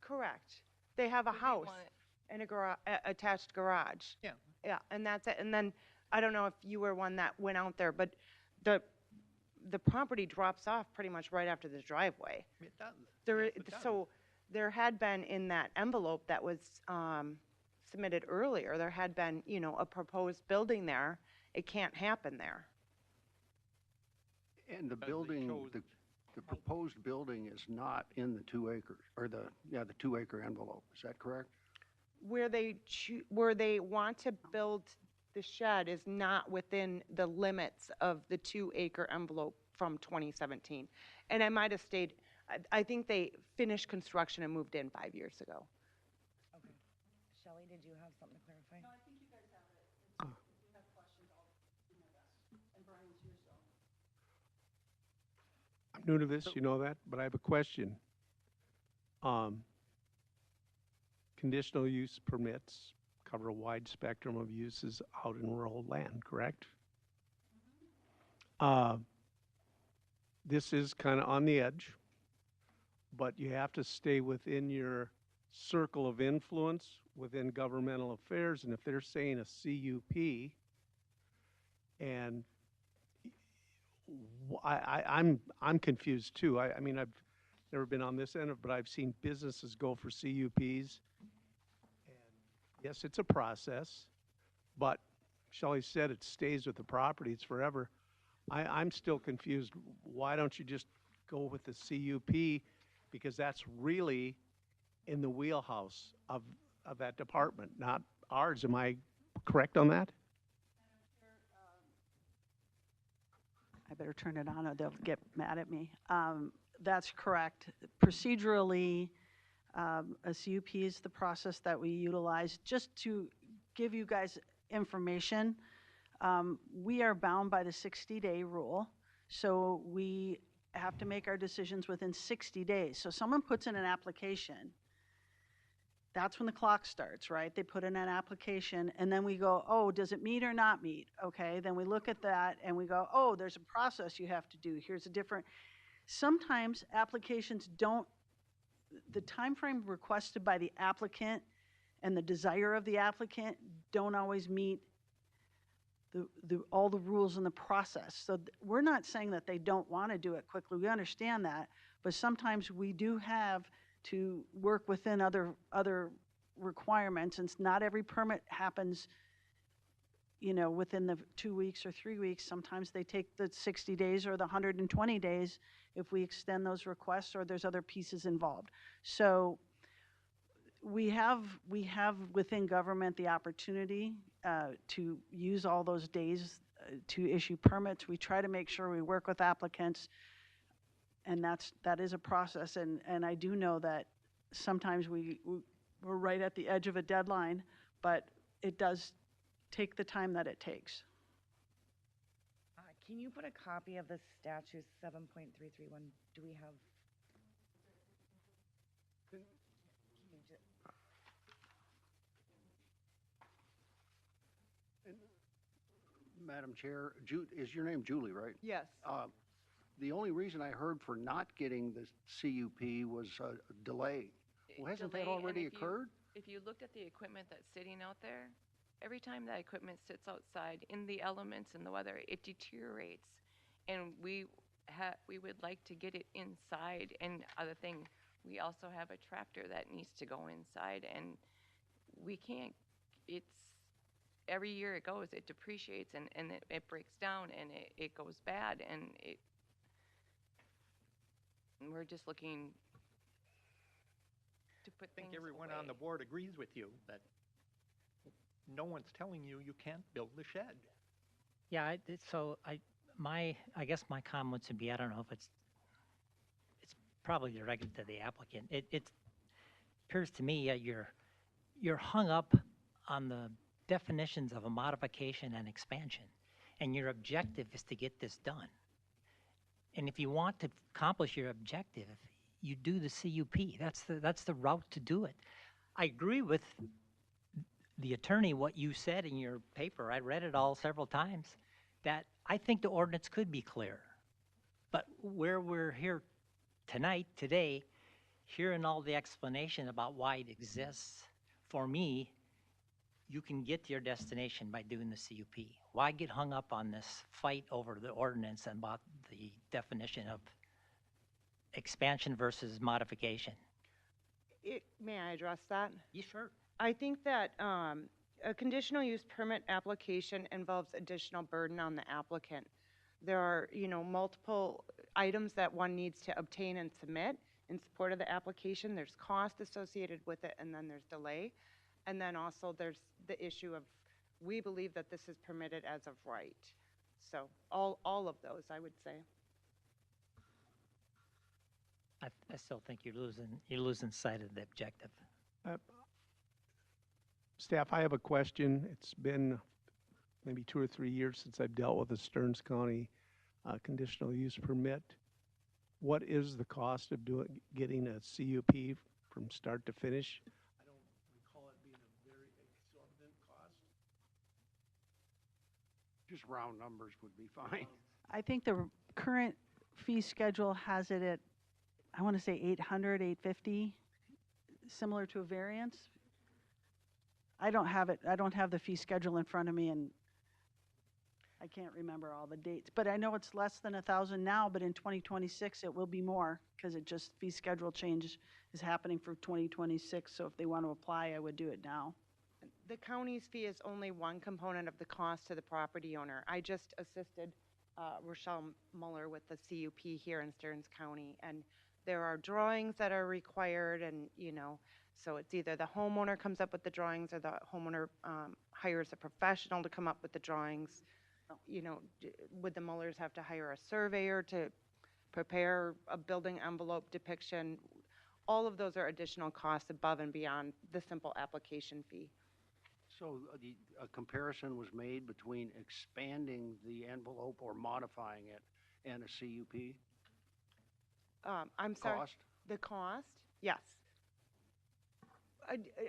Correct. They have a But they house want it- and a attached garage. Yeah. Yeah, and that's it. And then, I don't know if you were one that went out there, but the property drops off pretty much right after the driveway. It does. There, Yes, it does. so there had been in that envelope that was submitted earlier, there had been, a proposed building there. It can't happen there. And the Because they building, chose- the proposed building is not in the 2 acres, or the 2-acre envelope, is that correct? Where they want to build the shed is not within the limits of the 2-acre envelope from 2017. And I might have stayed, I think they finished construction and moved in 5 years ago. Okay. Shelley, did you have something to clarify? No, I think you guys have it. If you have questions, I'll do my best. And Brian's here, so. I'm new to this, you know that, but I have a question. Conditional use permits cover a wide spectrum of uses out in rural land, correct? This is kind of on the edge, but you have to stay within your circle of influence within governmental affairs, and if they're saying a CUP, and I'm confused too. I mean, I've never been on this end of, but I've seen businesses go for CUPs. And yes, it's a process, but Shelley said it stays with the property, it's forever. I'm still confused. Why don't you just go with the CUP? Because that's really in the wheelhouse of that department, not ours. Am I correct on that? I better turn it on or they'll get mad at me. That's correct. Procedurally, a CUP is the process that we utilize. Just to give you guys information, we are bound by the 60-day rule. So we have to make our decisions within 60 days. So someone puts in an application, that's when the clock starts, right? They put in an application, and then we go, oh, does it meet or not meet? Okay, then we look at that, and we go, oh, there's a process you have to do. Here's a different, sometimes applications don't, the time frame requested by the applicant and the desire of the applicant don't always meet all the rules in the process. So we're not saying that they don't want to do it quickly. We understand that, but sometimes we do have to work within other requirements, and not every permit happens, within the 2 weeks or 3 weeks. Sometimes they take the 60 days or the 120 days if we extend those requests or there's other pieces involved. So we have within government the opportunity to use all those days to issue permits. We try to make sure we work with applicants, and that is a process. And I do know that sometimes we're right at the edge of a deadline, but it does take the time that it takes. Can you put a copy of the statute 7.331? Do we have? Can you ju- Madam Chair, is your name Julie, right? Yes. the only reason I heard for not getting the CUP was a delay. Well, hasn't that delay, and already if you- occurred? If you looked at the equipment that's sitting out there, every time that equipment sits outside in the elements and the weather, it deteriorates. And we would like to get it inside. And other thing, we also have a tractor that needs to go inside, and we can't, every year it goes, it depreciates, and it breaks down, and it goes bad, and we're just looking to put I think things everyone on the away. board agrees with you that no one's telling you you can't build the shed. Yeah, I guess my comments would be, I don't know if it's probably directed to the applicant. It appears to me you're hung up on the definitions of a modification and expansion, and your objective is to get this done. And if you want to accomplish your objective, you do the CUP. That's the route to do it. I agree with the attorney, what you said in your paper. I read it all several times, that I think the ordinance could be clearer. But where we're here tonight, today, hearing all the explanation about why it exists, for me, you can get to your destination by doing the CUP. Why get hung up on this fight over the ordinance and about the definition of expansion versus modification? May I address that? Yeah, sure. I think that a conditional use permit application involves additional burden on the applicant. There are, multiple items that one needs to obtain and submit in support of the application. There's cost associated with it, and then there's delay. And then also there's the issue of, we believe that this is permitted as of right. So all of those, I would say. I still think you're losing sight of the objective. Staff, I have a question. It's been maybe 2 or 3 years since I've dealt with a Stearns County conditional use permit. What is the cost of getting a CUP from start to finish? I don't recall it being a very exorbitant cost. Just round numbers would be fine. I think the current fee schedule has it at, I want to say 800, 850, similar to a variance. I don't have it, I don't have the fee schedule in front of me, and I can't remember all the dates, but I know it's less than 1,000 now, but in 2026 it will be more, because fee schedule change is happening for 2026, so if they want to apply, I would do it now. The county's fee is only one component of the cost to the property owner. I just assisted Rochelle Muller with the CUP here in Stearns County, and there are drawings that are required, and so it's either the homeowner comes up with the drawings or the homeowner hires a professional to come up with the drawings. Would the Mullers have to hire a surveyor to prepare a building envelope depiction? All of those are additional costs above and beyond the simple application fee. So a comparison was made between expanding the envelope or modifying it and a CUP? I'm sorry. Cost? The cost? Yes.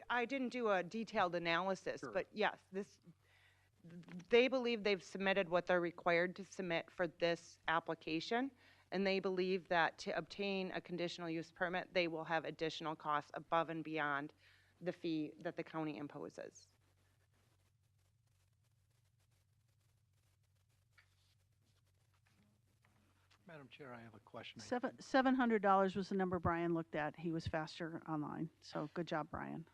I didn't do a detailed analysis, Sure. but yes, they believe they've submitted what they're required to submit for this application, and they believe that to obtain a conditional use permit, they will have additional costs above and beyond the fee that the county imposes. Madam Chair, I have a question. $700 was the number Brian looked at. He was faster online, so good job, Brian.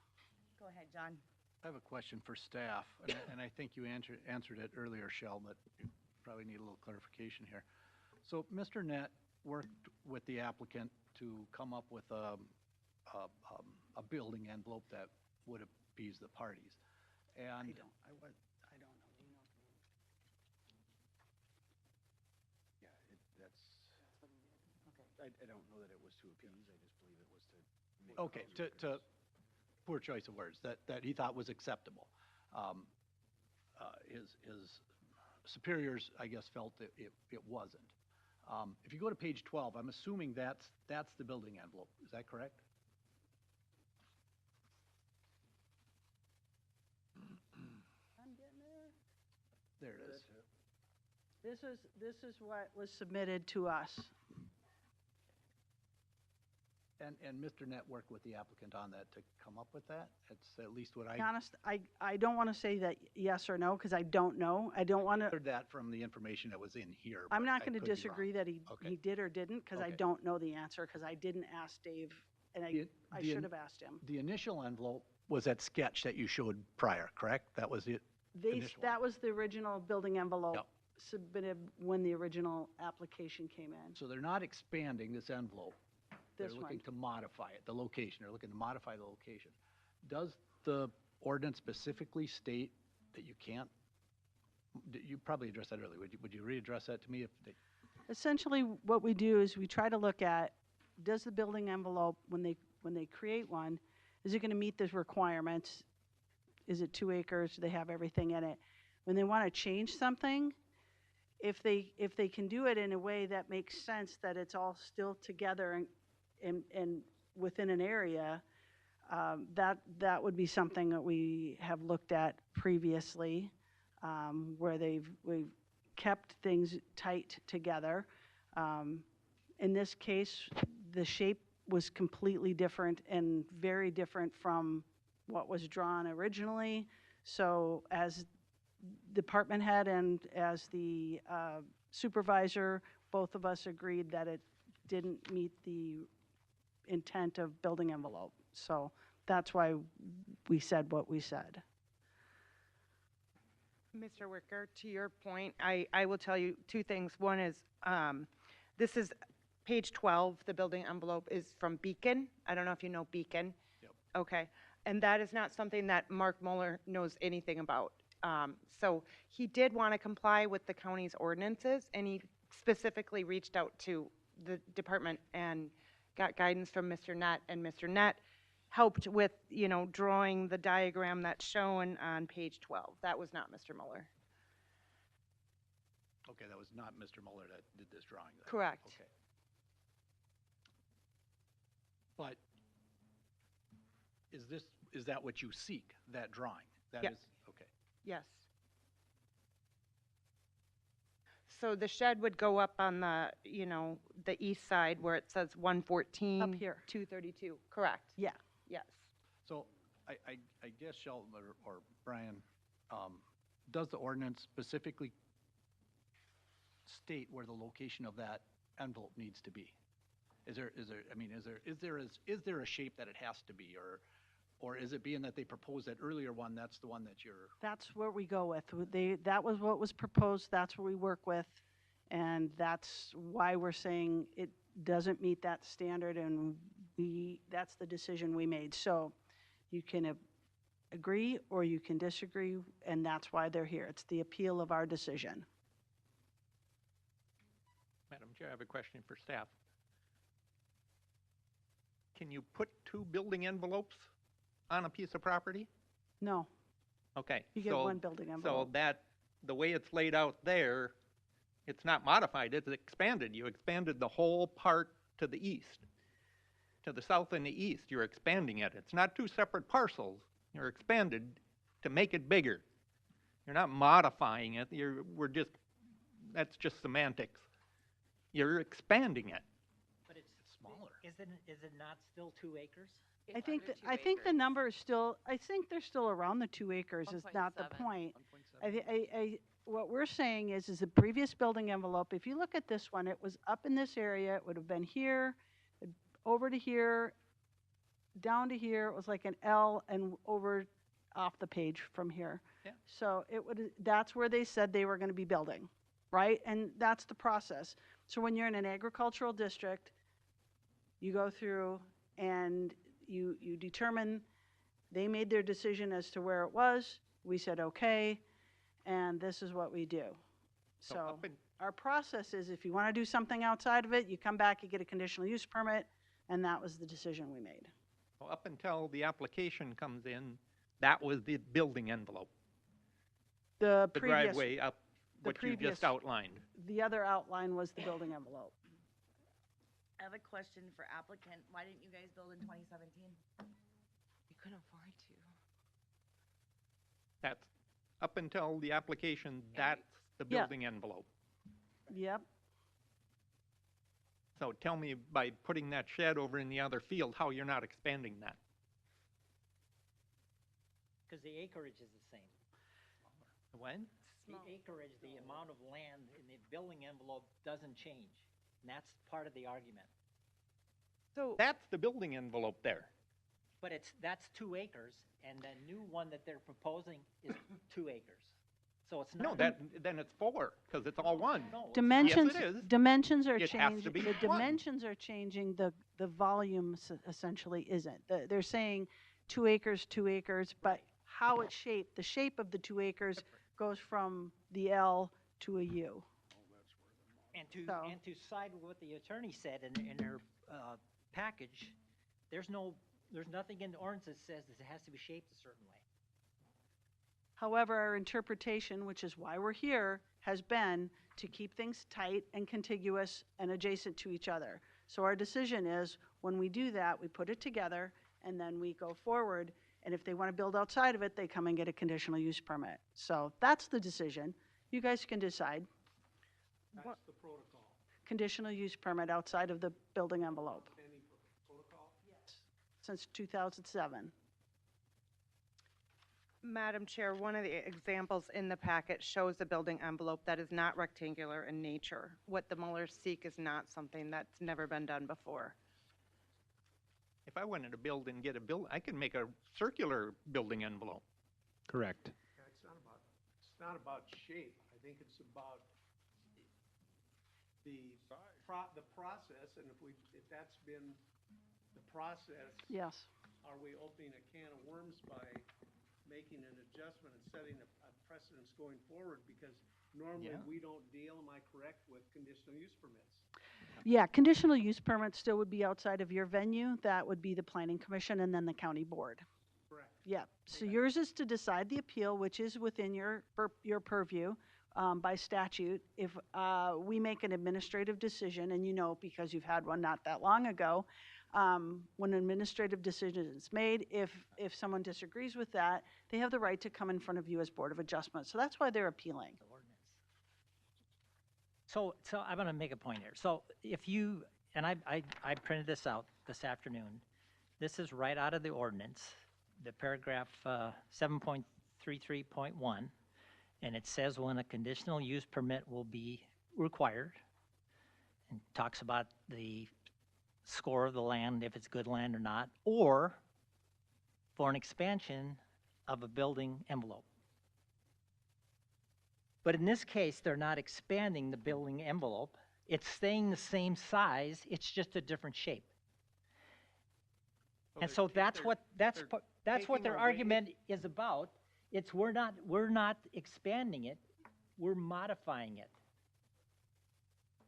Go ahead, John. I have a question for staff, and I think you answered it earlier, Shell, but you probably need a little clarification here. So Mr. Nett worked with the applicant to come up with a building envelope that would appease the parties. And I don't know. Yeah, I don't know that it was to appease, I just believe it was to make. okay, to poor choice of words, that he thought was acceptable. His superiors, I guess, felt that it wasn't. If you go to page 12, I'm assuming that's the building envelope. Is that correct? I'm getting there. There it is. This is what was submitted to us. And Mr. Net worked with the applicant on that to come up with that? That's at least what To be honest, I don't want to say that yes or no, because I don't know. I don't want to, heard that from the information that was in here. I'm but not I going to could be wrong. disagree that he Okay. did or didn't, because I Okay. don't know the answer, because I didn't ask Dave, and I The- should have asked him. The initial envelope was that sketch that you showed prior, correct? That was it? initial That was the original building envelope Yep. submitted when the original application came in. So they're not expanding this envelope. They're This looking one. to modify it, the location. They're looking to modify the location. Does the ordinance specifically state that you can't? You probably addressed that earlier. Would you readdress that to me if they? Essentially, what we do is we try to look at, does the building envelope, when they create one, is it going to meet those requirements? Is it 2 acres? Do they have everything in it? When they want to change something, if they can do it in a way that makes sense, that it's all still together and within an area, that would be something that we have looked at previously, where we've kept things tight together. In this case, the shape was completely different and very different from what was drawn originally. So as department head and as the supervisor, both of us agreed that it didn't meet the intent of building envelope. So that's why we said what we said. Mr. Wicker, to your point, I will tell you 2 things. One is, this is page 12, the building envelope is from Beacon. I don't know if you know Beacon. Yep. Okay. And that is not something that Mark Mueller knows anything about. So he did want to comply with the county's ordinances, and he specifically reached out to the department and got guidance from Mr. Net, and Mr. Net helped with, drawing the diagram that's shown on page 12. That was not Mr. Mueller. Okay, that was not Mr. Mueller that did this drawing then? Correct. Okay. But is that what you seek, that drawing? That Yes. is, okay. Yes. So the shed would go up on the, the east side where it says 114. Up here. 232, correct? Yeah. Yes. So I guess Sheldon or Brian, does the ordinance specifically state where the location of that envelope needs to be? Is there a shape that it has to be, or is it being that they proposed that earlier one, that's the one that you're? That's where we go with. That was what was proposed, that's what we work with, and that's why we're saying it doesn't meet that standard, and that's the decision we made. So you can agree or you can disagree, and that's why they're here. It's the appeal of our decision. Madam Chair, I have a question for staff. Can you put 2 building envelopes on a piece of property? No, Okay. you get one building So envelope. the way it's laid out there, it's not modified, it's expanded. You expanded the whole part to the east. To the south and the east, you're expanding it. It's not 2 separate parcels. You're expanded to make it bigger. You're not modifying it. That's just semantics. You're expanding it. But it's smaller. Is it not still 2 acres? I think the number is still, I think they're still around the 2 acres is not the 1.7. point. What we're saying is the previous building envelope, if you look at this one, it was up in this area, it would have been here, over to here, down to here, it was like an L, and over off the page from here. Yeah. So that's where they said they were going to be building, right? And that's the process. So when you're in an agricultural district, you go through and you determine, they made their decision as to where it was, we said okay, and this is what we do. So So up in- our process is, if you want to do something outside of it, you come back, you get a conditional use permit, and that was the decision we made. Well, up until the application comes in, that was the building envelope. The The previous, driveway up, the what you previous- just outlined. the other outline was the building envelope. I have a question for applicant. Why didn't you guys build in 2017? We couldn't afford to. That's, up until the application, Yeah, that's the Yeah. building envelope. Yep. So tell me, by putting that shed over in the other field, how you're not expanding that? Because the acreage is the same. When? The acreage, the amount of land in the building envelope doesn't change. And that's part of the argument. So, That's the building envelope there. But that's 2 acres, and the new one that they're proposing is 2 acres. So it's No, not. then it's 4, because it's all one. No, it's not. Dimensions, Yes, it is. dimensions are It has to changing, be the one. dimensions are changing, the volume essentially isn't. They're saying 2 acres, 2 acres, but how it's shaped, the shape of the 2 acres goes from the L to a U. And So- to side with what the attorney said in her package, there's nothing in the ordinance that says that it has to be shaped a certain way. However, our interpretation, which is why we're here, has been to keep things tight and contiguous and adjacent to each other. So our decision is, when we do that, we put it together, and then we go forward, and if they want to build outside of it, they come and get a conditional use permit. So that's the decision. You guys can decide. That's the protocol. Conditional use permit outside of the building envelope. Any protocol? Yes. Since 2007. Madam Chair, one of the examples in the packet shows a building envelope that is not rectangular in nature. What the Mullers seek is not something that's never been done before. If I wanted to build and get a I could make a circular building envelope. Correct. Yeah, it's not about shape. I think it's about the process, and if that's been the process, Yes. are we opening a can of worms by making an adjustment and setting a precedence going forward? Because normally Yeah. we don't deal, am I correct, with conditional use permits? Yeah, conditional use permit still would be outside of your venue. That would be the planning commission and then the county board. Correct. Yeah, so Okay. yours is to decide the appeal, which is within your purview by statute. If we make an administrative decision, and you know because you've had one not that long ago, when an administrative decision is made, if someone disagrees with that, they have the right to come in front of you as Board of Adjustment. So that's why they're appealing. The ordinance. So I'm going to make a point here. So if you, and I printed this out this afternoon. This is right out of the ordinance, the paragraph 7.33.1, and it says when a conditional use permit will be required, and talks about the score of the land, if it's good land or not, or for an expansion of a building envelope. But in this case, they're not expanding the building envelope. It's staying the same size, it's just a different shape. And so that's what their taking away- argument is about. It's we're not expanding it, we're modifying it.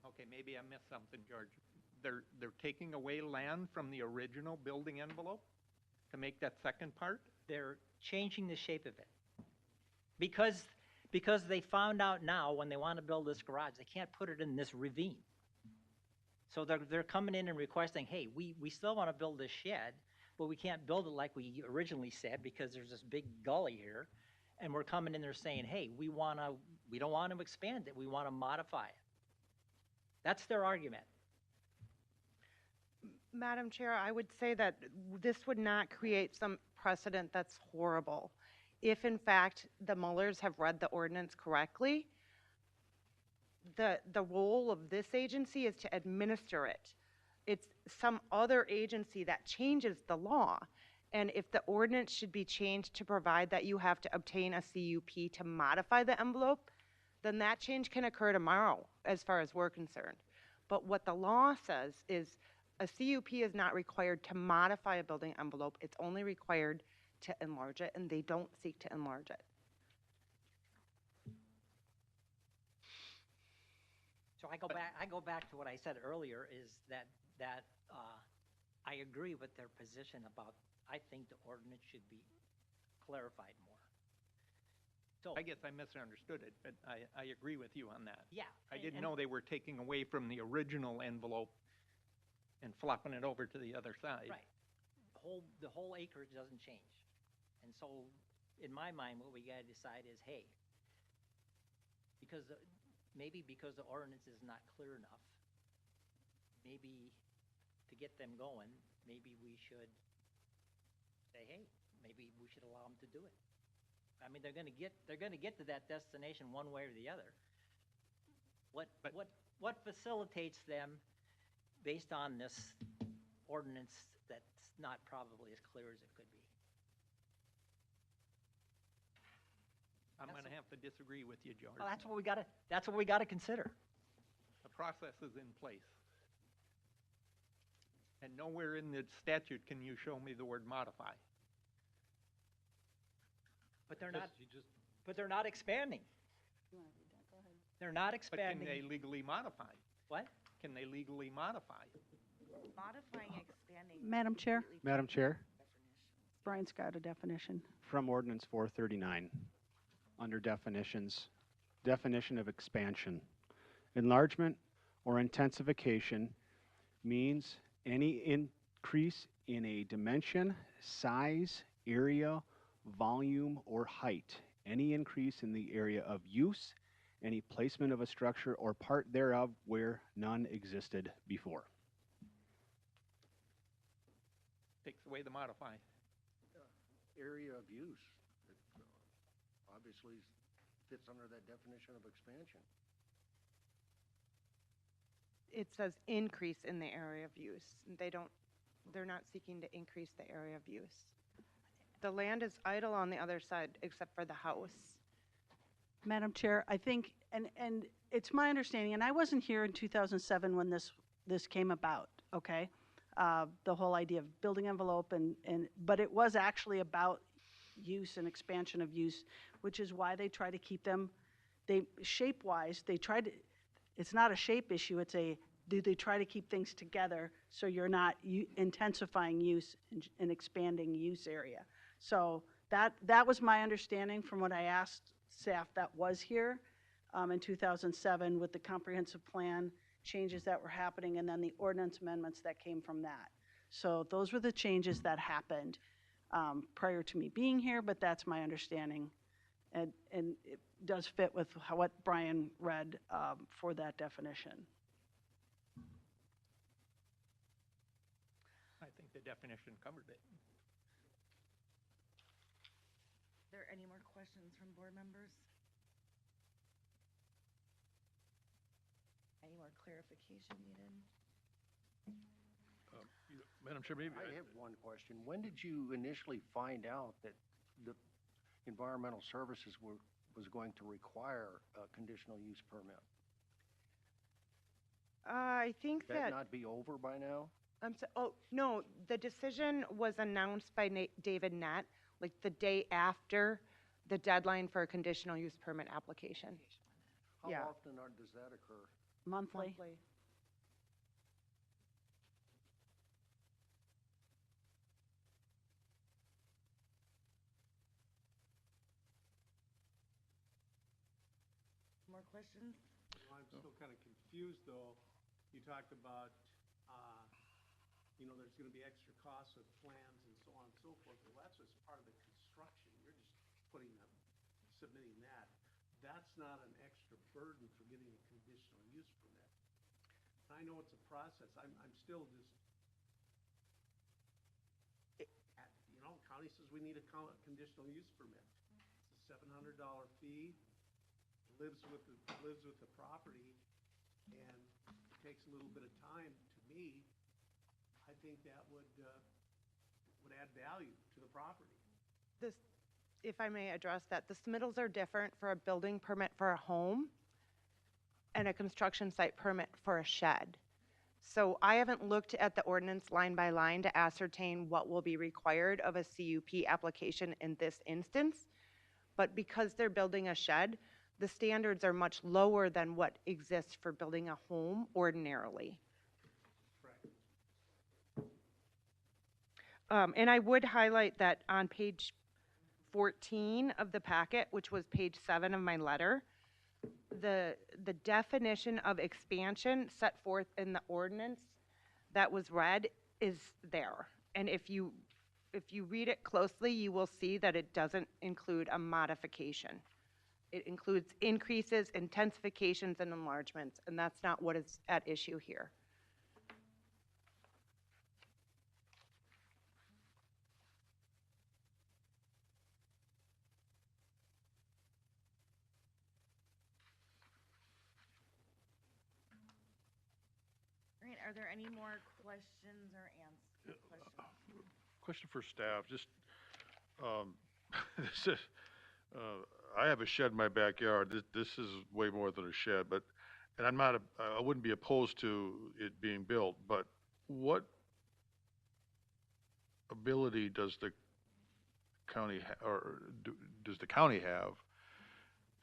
Okay, maybe I missed something, George. They're taking away land from the original building envelope to make that second part? They're changing the shape of it. Because they found out now when they want to build this garage, they can't put it in this ravine. So they're coming in and requesting, hey, we still want to build this shed, but we can't build it like we originally said because there's this big gully here. And we're coming in there saying, hey, we don't want to expand it, we want to modify it. That's their argument. Madam Chair, I would say that this would not create some precedent that's horrible. If in fact the Mullers have read the ordinance correctly, the role of this agency is to administer it. It's some other agency that changes the law. And if the ordinance should be changed to provide that you have to obtain a CUP to modify the envelope, then that change can occur tomorrow, as far as we're concerned. But what the law says is a CUP is not required to modify a building envelope. It's only required to enlarge it, and they don't seek to enlarge it. So I go back to what I said earlier is that I agree with their position about, I think the ordinance should be clarified more. So, I guess I misunderstood it, but I agree with you on that. yeah. I didn't know they were taking away from the original envelope and flopping it over to the other side. Right. The whole acreage doesn't change. And so, in my mind, what we gotta decide is, hey, because maybe because the ordinance is not clear enough, maybe to get them going, maybe we should say, hey, maybe we should allow them to do it. I mean, they're gonna get to that destination one way or the other. What facilitates them based on this ordinance that's not probably as clear as it could be? I'm going to have to disagree with you, George. Well, that's what we gotta consider. The process is in place. And nowhere in the statute can you show me the word modify. But they're not expanding. They're not But can expanding. they legally modify? What? Can they legally modify? Modifying, expanding. Madam Chair, Madam Chair, Brian's got a definition. from ordinance 439, under definitions, definition of expansion. Enlargement or intensification means any increase in a dimension, size, area, volume, or height. Any increase in the area of use, any placement of a structure or part thereof where none existed before. Takes away the modify. Area of use, it obviously fits under that definition of expansion. It says increase in the area of use. They're not seeking to increase the area of use. The land is idle on the other side, except for the house. Madam Chair, I think, and it's my understanding, and I wasn't here in 2007 when this came about, okay? The whole idea of building envelope but it was actually about use and expansion of use, which is why they try to keep them, shape-wise, it's not a shape issue, do they try to keep things together so you're not intensifying use and expanding use area. So that was my understanding from what I asked staff that was here in 2007 with the comprehensive plan changes that were happening and then the ordinance amendments that came from that. So those were the changes that happened prior to me being here, but that's my understanding. And it does fit with what Brian read for that definition. I think the definition covered it. Are there any more questions from board members? Any more clarification needed? Madam Chair, maybe I have one question. When did you initially find out that the environmental services was going to require a conditional use permit? I think Would that not be over by now? No, the decision was announced by David Nett, like the day after the deadline for a conditional use permit application. How Yeah. often does that occur? Monthly. More questions? I'm still kind of confused, though. You talked about, there's going to be extra costs of plans and so on and so forth. Well, that's just part of the construction. You're just submitting that. That's not an extra burden for getting a conditional use permit. I know it's a process. I'm still just, county says we need a conditional use permit. It's a $700 fee. Lives with the property, and takes a little bit of time. To me, I think that would add value to the property. If I may address that, the submittals are different for a building permit for a home and a construction site permit for a shed. So I haven't looked at the ordinance line by line to ascertain what will be required of a CUP application in this instance. But because they're building a shed, the standards are much lower than what exists for building a home ordinarily. And I would highlight that on page 14 of the packet, which was page 7 of my letter, the definition of expansion set forth in the ordinance that was read is there. And if you read it closely, you will see that it doesn't include a modification. It includes increases, intensifications, and enlargements, and that's not what is at issue here. All right, are there any more questions or answers? Question for staff, just, this is, I have a shed in my backyard. This is way more than a shed, but, and I'm not, I wouldn't be opposed to it being built, but what ability does the county, does the county have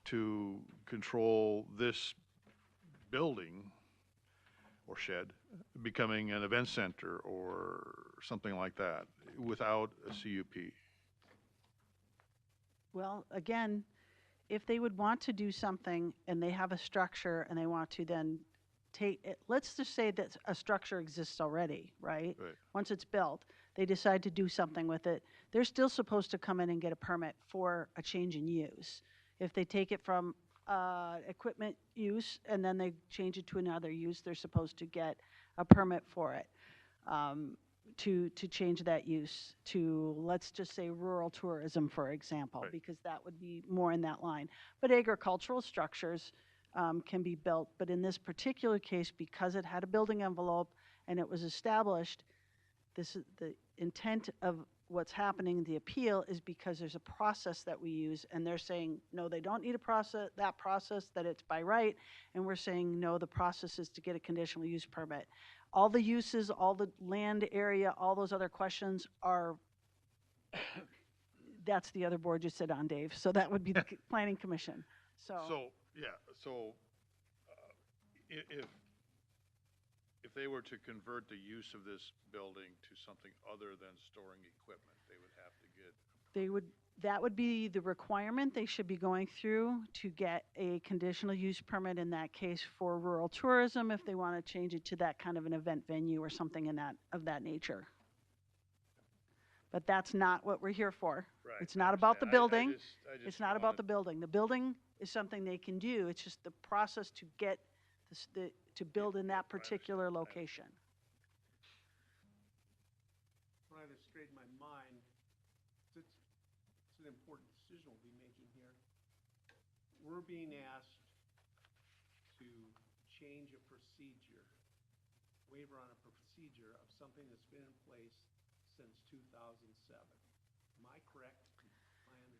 to control this building or shed becoming an event center or something like that without a CUP? Well, again, if they would want to do something and they have a structure and they want to then take it, let's just say that a structure exists already, right? Right. Once it's built, they decide to do something with it, they're still supposed to come in and get a permit for a change in use. If they take it from equipment use and then they change it to another use, they're supposed to get a permit for it. To change that use to, let's just say, rural tourism, for example, Right. because that would be more in that line. But agricultural structures can be built, but in this particular case, because it had a building envelope and it was established, this is the intent of what's happening, the appeal is because there's a process that we use, and they're saying, no, they don't need a process, that it's by right, and we're saying, no, the process is to get a conditional use permit. All the uses, all the land area, all those other questions are, that's the other board you sit on, Dave, so that would be the planning commission, so. If they were to convert the use of this building to something other than storing equipment, they would have to get. That would be the requirement they should be going through to get a conditional use permit in that case for rural tourism if they want to change it to that kind of an event venue or something of that nature. But that's not what we're here for. Right, It's I not about the understand. building. I just It's not about wanted- the building. The building is something they can do. It's just the process to get to build in that particular location. What I've strayed my mind, it's an important decision we'll be making here. We're being asked to change a procedure, waiver on a procedure of something that's been in place since 2007. Am I correct?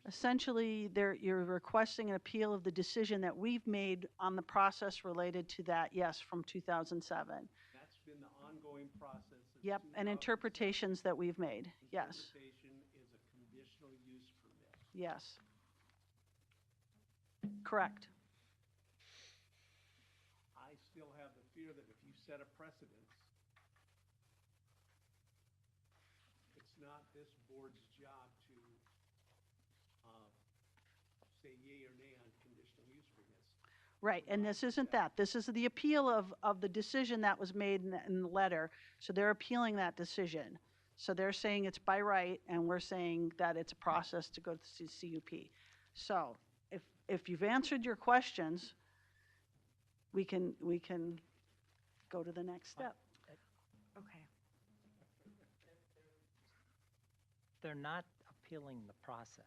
Essentially, you're requesting an appeal of the decision that we've made on the process related to that, yes, from 2007. That's been the ongoing process since Yep, and 2007. interpretations that we've made, yes, Interpretation is a conditional use permit. yes. Correct. I still have the fear that if you set a precedence, it's not this board's job to say yea or nay on conditional use permits. Right, and this isn't that. This is the appeal of the decision that was made in the letter. So they're appealing that decision. So they're saying it's by right, and we're saying that it's a process to go to CUP. So if you've answered your questions, we can go to the next step. Okay. They're not appealing the process.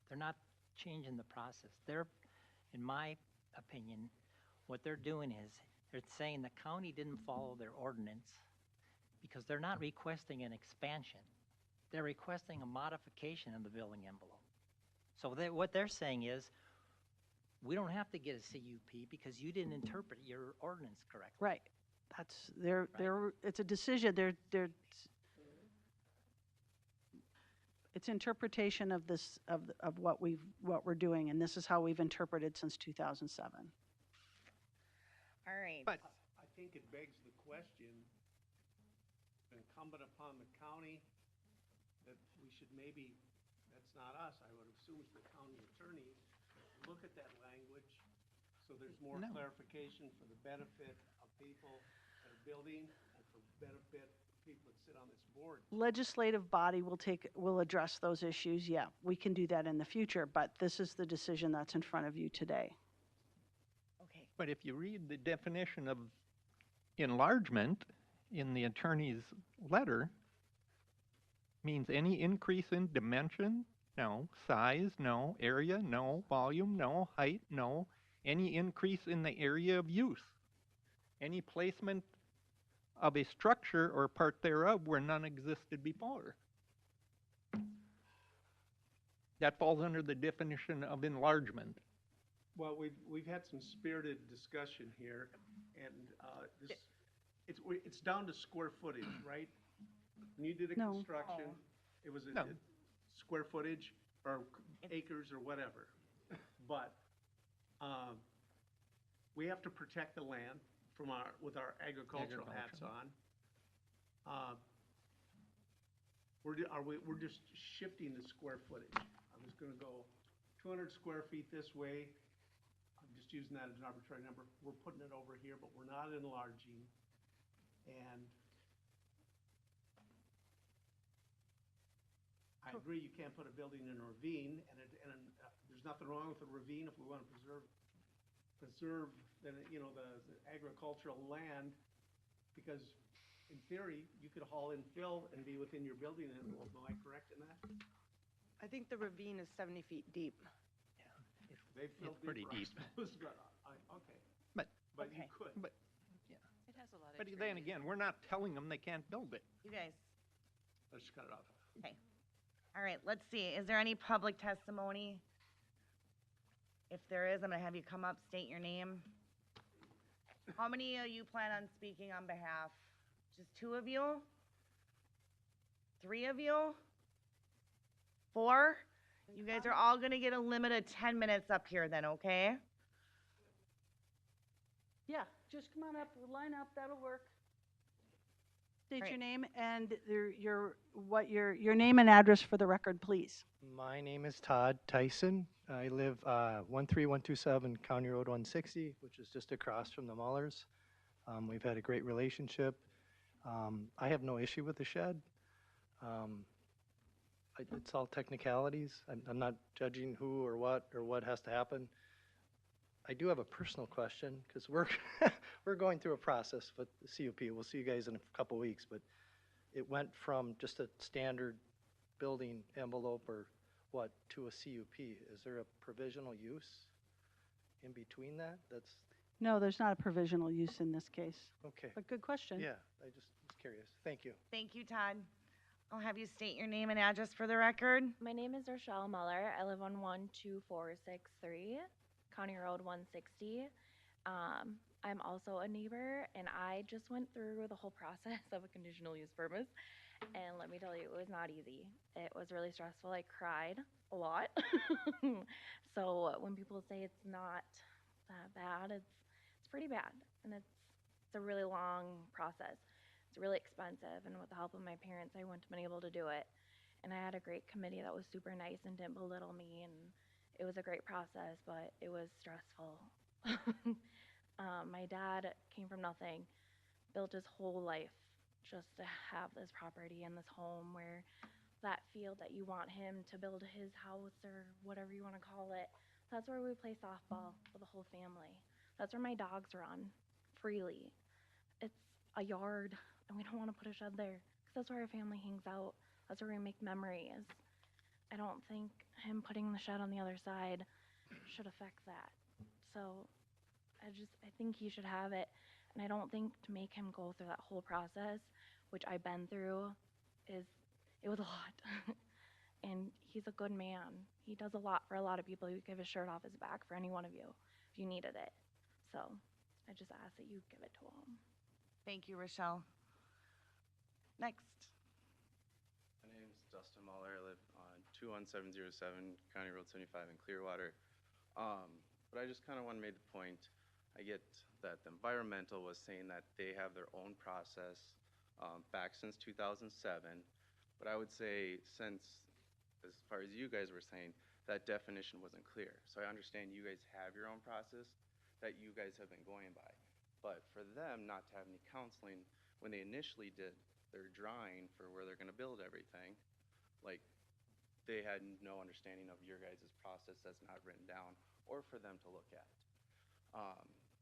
They're not changing the process. They're, in my opinion, what they're doing is they're saying the county didn't follow their ordinance because they're not requesting an expansion. They're requesting a modification of the building envelope. So what they're saying is, we don't have to get a CUP because you didn't interpret your ordinance correctly. Right. That's it's a decision. It's interpretation of this of what we're doing, and this is how we've interpreted since 2007. All right. But I think it begs the question, incumbent upon the county, that we should maybe, that's not us, I would assume it's the county attorney, look at that language so there's more No. clarification for the benefit of people that are building and for benefit people that sit on this board. Legislative body will address those issues, yeah. We can do that in the future, but this is the decision that's in front of you today. Okay. But if you read the definition of enlargement in the attorney's letter, means any increase in dimension? No. Size? No. Area? No. Volume? No. Height? No. Any increase in the area of use? Any placement of a structure or part thereof where none existed before? That falls under the definition of enlargement. Well, we've had some spirited discussion here, and it's down to square footage, right? When you did a No. construction, it was a square footage or acres or whatever. But we have to protect the land from with our agricultural hats on. We're just shifting the square footage. I'm just gonna go 200 square feet this way. I'm just using that as an arbitrary number. We're putting it over here, but we're not enlarging. And I agree, you can't put a building in a ravine, and there's nothing wrong with a ravine if we want to preserve the agricultural land, because in theory, you could haul in fill and be within your building envelope. Am I correct in that? I think the ravine is 70 feet deep. They filled It's pretty deep. Okay. But you could. It has a lot of But then again, we're not telling them they can't build it. You guys. Let's cut it off. Okay. All right, let's see. Is there any public testimony? If there is, I'm going to have you come up, state your name. How many of you plan on speaking on behalf? Just 2 of you? 3 of you? 4? You guys are all going to get a limit of 10 minutes up here then, okay? Yeah, just come on up, line up, that'll work. State Right. your name and your name and address for the record, please. My name is Todd Tyson. I live 13127 County Road 160, which is just across from the Mullers. We've had a great relationship. I have no issue with the shed. It's all technicalities. I'm not judging who or what has to happen. I do have a personal question, because we're going through a process with the CUP. We'll see you guys in a couple weeks, but it went from just a standard building envelope or what to a CUP. Is there a provisional use in between that? That's, No, there's not a provisional use in this case, okay. but good question. Yeah, I just was curious. Thank you. Thank you, Todd. I'll have you state your name and address for the record. My name is Rochelle Muller. I live on 12463 County Road 160. I'm also a neighbor, and I just went through the whole process of a conditional use permit. And let me tell you, it was not easy. It was really stressful. I cried a lot. So when people say it's not that bad, it's pretty bad, and it's a really long process. It's really expensive, and with the help of my parents, I wouldn't have been able to do it. And I had a great committee that was super nice and didn't belittle me, and it was a great process, but it was stressful. My dad came from nothing, built his whole life just to have this property and this home where that field that you want him to build his house or whatever you want to call it, that's where we play softball with the whole family. That's where my dogs run freely. It's a yard, and we don't want to put a shed there because that's where our family hangs out. That's where we make memories. I don't think him putting the shed on the other side should affect that. So I think he should have it. And I don't think to make him go through that whole process, which I've been through, it was a lot. And he's a good man. He does a lot for a lot of people. He would give his shirt off his back for any one of you if you needed it. So I just ask that you give it to him. Thank you, Rochelle. Next. My name is Dustin Muller. I live on 21707 County Road 75 in Clearwater. But I just kind of want to make the point. I get that the environmental was saying that they have their own process back since 2007. But I would say since, as far as you guys were saying, that definition wasn't clear. So I understand you guys have your own process that you guys have been going by. But for them not to have any counseling when they initially did their drawing for where they're gonna build everything, like, they had no understanding of your guys' process that's not written down, or for them to look at.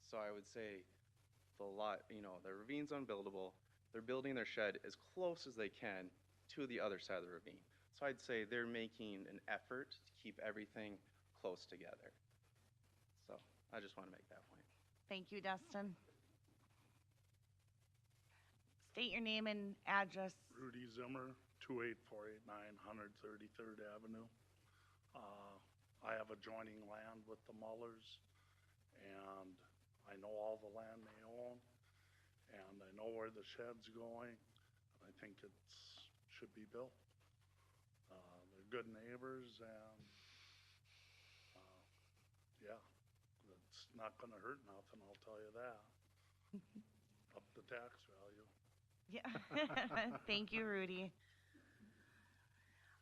So I would say the lot, you know, the ravine's unbuildable, they're building their shed as close as they can to the other side of the ravine. So I'd say they're making an effort to keep everything close together. So I just want to make that point. Thank you, Dustin. State your name and address. Rudy Zimmer, 28489 133rd Avenue. I have adjoining land with the Mullers, and I know all the land they own, and I know where the shed's going. I think should be built. They're good neighbors, and yeah, it's not gonna hurt nothing, I'll tell you that. Up the tax value. Yeah. Thank you, Rudy.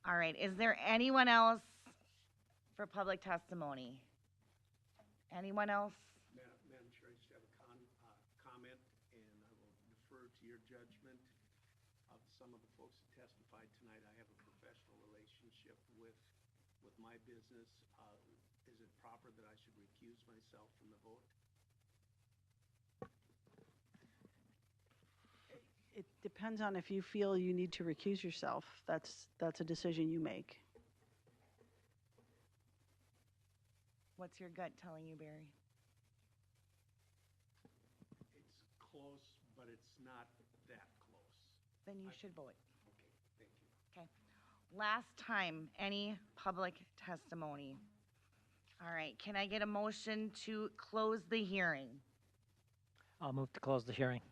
All right, is there anyone else for public testimony? Anyone else? Madam Chair, I just have a comment, and I will defer to your judgment of some of the folks that testified tonight. I have a professional relationship with my business. Is it proper that I should recuse myself from the vote? It depends on if you feel you need to recuse yourself. That's a decision you make. What's your gut telling you, Barry? It's close, but it's not that close. Then you should vote. Okay, thank you. Okay. Last time, any public testimony? All right, can I get a motion to close the hearing? I'll move to close the hearing.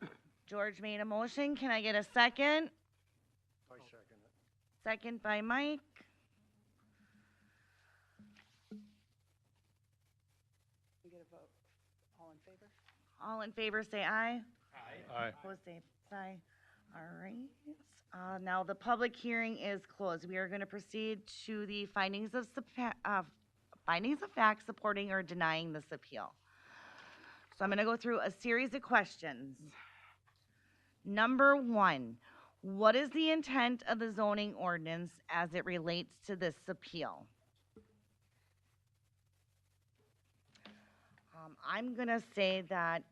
George made a motion. Can I get a second? I second it. Second by Mike. You get a vote. All in favor? All in favor, say aye. Aye. Opposed, say aye. All right. Now the public hearing is closed. We are going to proceed to the findings of fact supporting or denying this appeal. So I'm going to go through a series of questions. Number one, what is the intent of the zoning ordinance as it relates to this appeal? I'm going to say that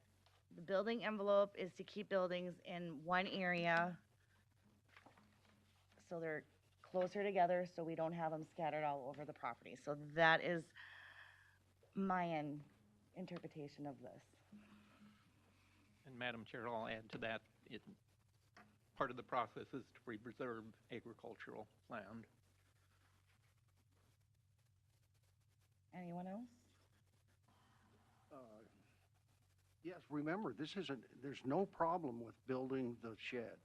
the building envelope is to keep buildings in one area so they're closer together so we don't have them scattered all over the property. So that is my interpretation of this. And Madam Chair, I'll add to that, part of the process is to preserve agricultural land. Anyone else? Yes, remember, there's no problem with building the shed.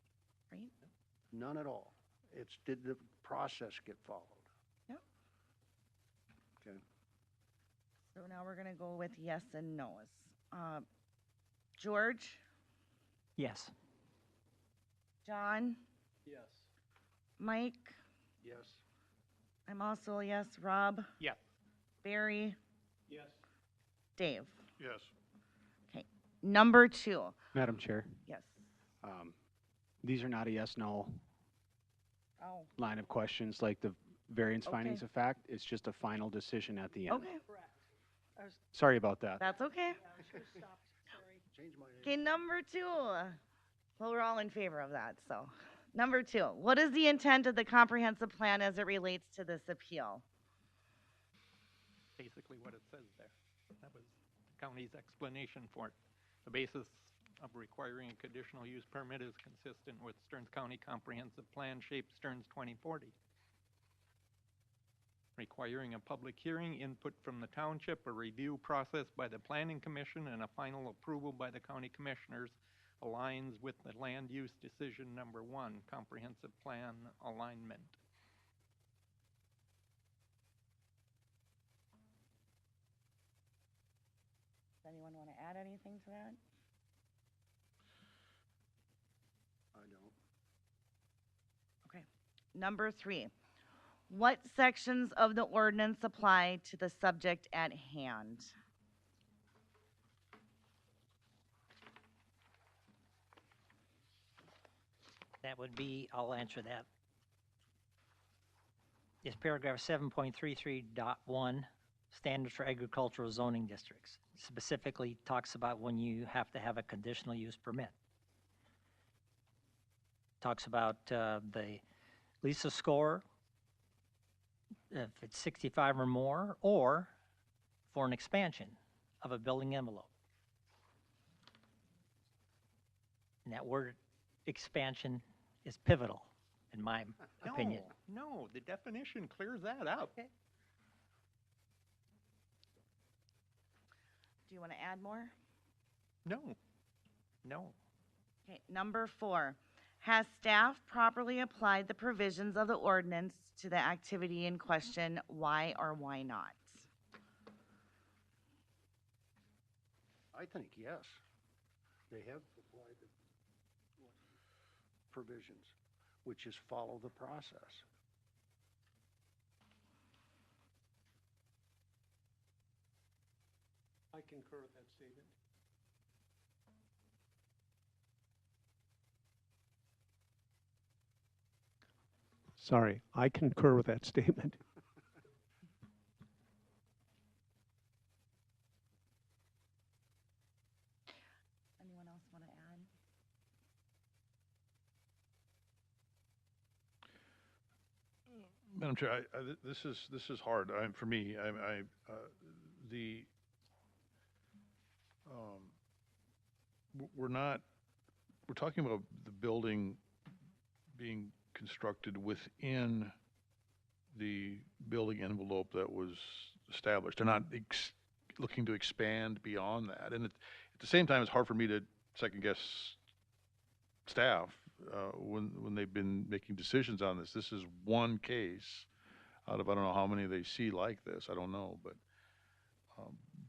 Right. None at all. Did the process get followed? Yep. Okay. So now we're gonna go with yes and no's. George? Yes. John? Yes. Mike? Yes. I'm also a yes. Rob? Yes. Barry? Yes. Dave? Yes. Okay. Number two. Madam Chair, Yes. these are not a yes/no Oh. line of questions like the variance findings Okay. of fact. It's just a final decision at the end. Okay. Correct. Sorry about that. That's okay. I should have stopped, sorry. Change my name. Okay, number two. Well, we're all in favor of that, so. Number two, what is the intent of the comprehensive plan as it relates to this appeal? Basically what it says there. That was the county's explanation for it. The basis of requiring a conditional use permit is consistent with Stearns County Comprehensive Plan Shape Stearns 2040. Requiring a public hearing, input from the township, a review process by the planning commission, and a final approval by the county commissioners aligns with the land use decision number 1, comprehensive plan alignment. Does anyone want to add anything to that? I don't. Okay. Number three, what sections of the ordinance apply to the subject at hand? That would be, I'll answer that. Is paragraph 7.33.1, standards for agricultural zoning districts. Specifically talks about when you have to have a conditional use permit. Talks about the LISA score, if it's 65 or more, or for an expansion of a building envelope. And that word expansion is pivotal, in my opinion. No, the definition clears that up. Do you want to add more? No, no. Okay, number 4. Has staff properly applied the provisions of the ordinance to the activity in question? Why or why not? I think yes. They have applied the provisions, which is follow the process. I concur with that statement. Sorry, I concur with that statement. Anyone else want to add? Madam Chair, this is hard. For me, we're talking about the building being constructed within the building envelope that was established. They're not looking to expand beyond that. And at the same time, it's hard for me to second guess staff when they've been making decisions on this. This is one case out of I don't know how many they see like this. I don't know,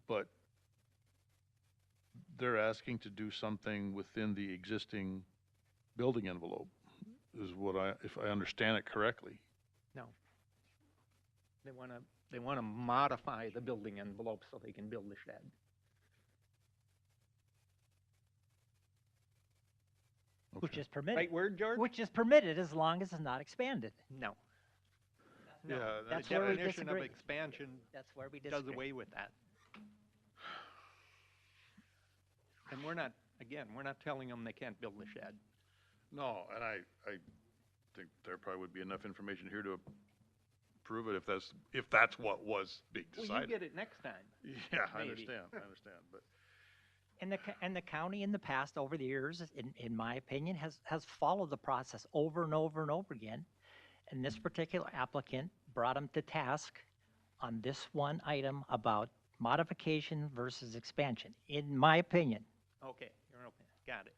but they're asking to do something within the existing building envelope, is what if I understand it correctly. No. They want to modify the building envelope so they can build the shed. Which is permitted. Right word, George? Which is permitted as long as it's not expanded. No. Yeah, That's the where we definition of disagree. expansion That's where we does disagree. away with that. And we're not telling them they can't build the shed. No, and I think there probably would be enough information here to prove it if that's what was being Well, decided. you get it next time. Yeah, I maybe. understand, but. And the county in the past, over the years, in my opinion, has followed the process over and over and over again. And this particular applicant brought him to task on this one item about modification versus expansion, in my opinion. Okay, your opinion, got it.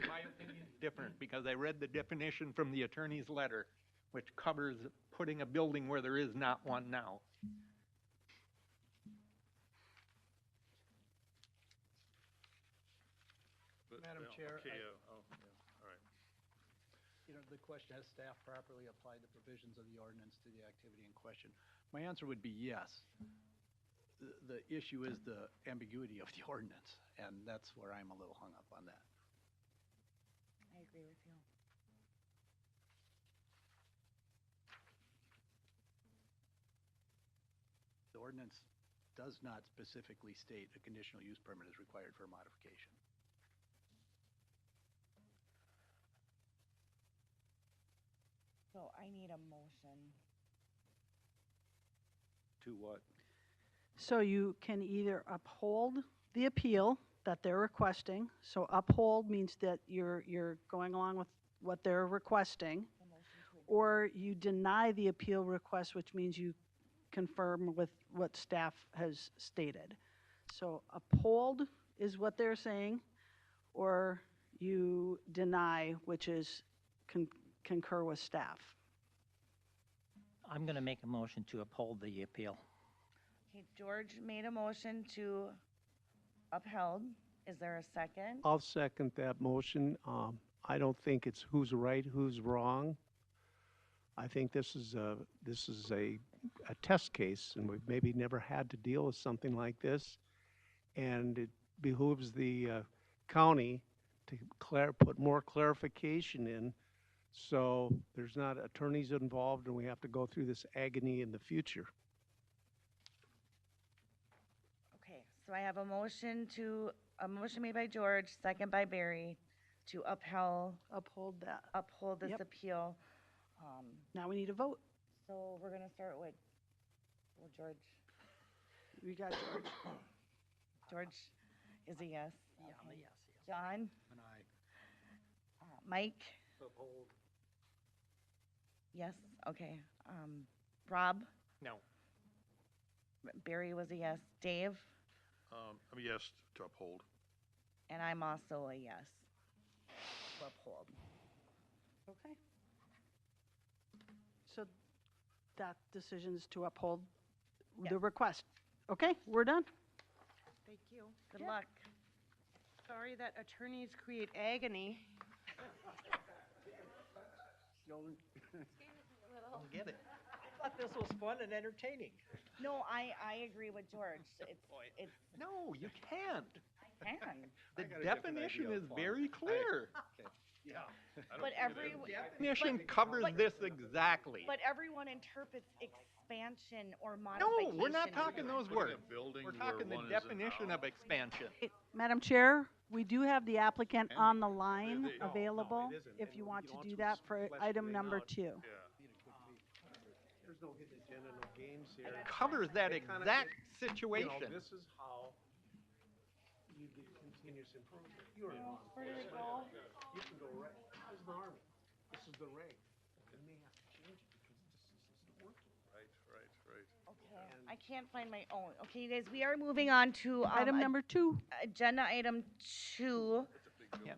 My opinion is different because I read the definition from the attorney's letter, which covers putting a building where there is not one now. Madam Chair, all right. you know, the question, has staff properly applied the provisions of the ordinance to the activity in question? My answer would be yes. The issue is the ambiguity of the ordinance, and that's where I'm a little hung up on that. I agree with you. The ordinance does not specifically state a conditional use permit is required for a modification. So I need a motion. To what? So you can either uphold the appeal that they're requesting. So uphold means that you're going along with what they're requesting. Or you deny the appeal request, which means you confirm with what staff has stated. So uphold is what they're saying, or you deny, which is concur with staff. I'm going to make a motion to uphold the appeal. Okay, George made a motion to upheld. Is there a second? I'll second that motion. I don't think it's who's right, who's wrong. I think this is a test case, and we've maybe never had to deal with something like this. And it behooves the county to put more clarification in So there's not attorneys involved, and we have to go through this agony in the future. Okay, so I have a motion made by George, second by Barry, to Uphold that. uphold this Yep. appeal. Now we need a vote. So we're gonna start with, George. We got George. George is a yes. Yeah, I'm a Okay. yes, yes. John? And I, Mike? Uphold. Yes, okay. Rob? No. Barry was a yes. Dave? I'm a yes to uphold. And I'm also a yes. To uphold. Okay. So that decision is to uphold the request. Okay, we're done. Thank you. Good luck. Sorry that attorneys create agony. Don't get it. I thought this was fun and entertaining. No, I agree with George. It's, No, you can't. I can. The I got a different definition idea is of fun. very clear. Yeah. But every, Definition but- covers but- this exactly. but everyone interprets expansion or No, modification. we're not talking those Putting words. a building We're where talking the one isn't definition now. of expansion. Madam Chair, we do have the applicant And- on the line No, no, available, it isn't. if And you want to want do to that for flesh item everything number out. 2. Yeah. There's no hidden agenda, no games here. Covers that It kinda- exact You know, situation. this is how you get continuous improvement. You're in law Where did it enforcement. go? You can go right, this is the Army, this is the reg. And they have to change it because this isn't working. Right. Okay, I can't find my own. Okay, you guys, we are moving on to, Item number 2. agenda item 2. It's a big building.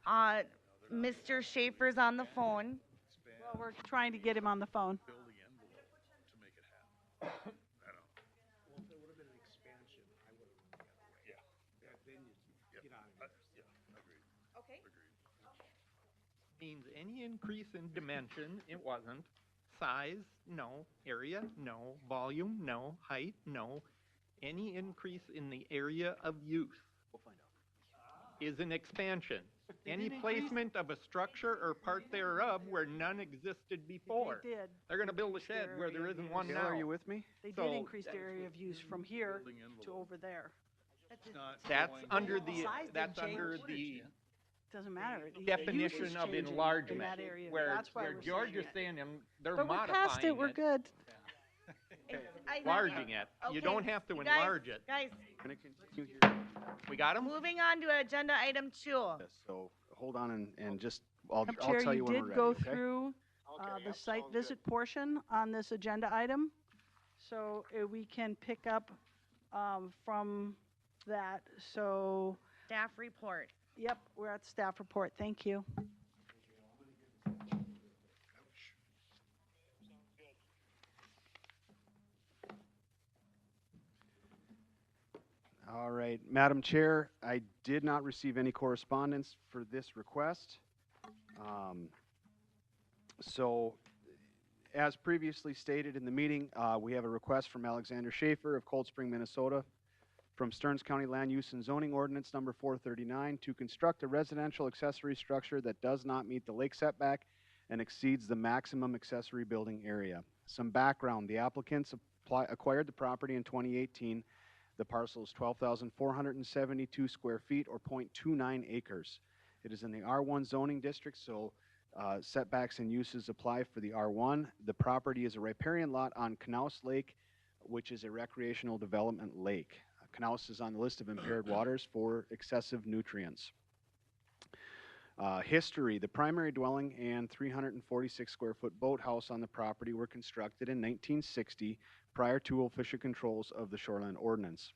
But Mr. Schaefer's on the phone. expand Well, we're trying to get him on the phone. building envelope to make it happen. I don't. Well, if it would have been an expansion, I would have went the other way. Yeah. Then you Yep. get out of here. Yeah, agreed. Okay. Means any increase in dimension, it wasn't. Size, no. Area, no. Volume, no. Height, no. Any increase in the area of use We'll find out. is an expansion. Any did increase- placement of a structure or part thereof where none existed before. They did. They're gonna build a increase their shed where there area of isn't one use. Gail, now. are you with me? They did So- increase the area of use from here Building to envelope. over there. It's not That's going under to- the, Size that's didn't under change. the Doesn't matter. The use is definition of changing enlargement. in that area. Where, That's why where we're George saying is it. saying they're But we're modifying past it, we're good. Enlarging it. You don't have to you guys- enlarge it. Guys, Can I continue here? We got 'em? moving on to agenda item 2. Yes, so hold on and just, I'll Madam tell Chair, you you when we're did ready, go okay? through the site visit portion on this agenda item. So we can pick up from that. So, Staff report. yep, we're at staff report. Thank you. All right, Madam Chair, I did not receive any correspondence for this request. So, as previously stated in the meeting, we have a request from Alexander Schaefer of Cold Spring, Minnesota, from Stearns County Land Use and Zoning Ordinance number 439 to construct a residential accessory structure that does not meet the lake setback and exceeds the maximum accessory building area. Some background, the applicants acquired the property in 2018. The parcel is 12,472 square feet or 0.29 acres. It is in the R1 zoning district, so setbacks and uses apply for the R1. The property is a riparian lot on Knaus Lake, which is a recreational development lake. Knaus is on the list of impaired waters for excessive nutrients. History, the primary dwelling and 346 square foot boathouse on the property were constructed in 1960 prior to official controls of the Shoreline Ordinance.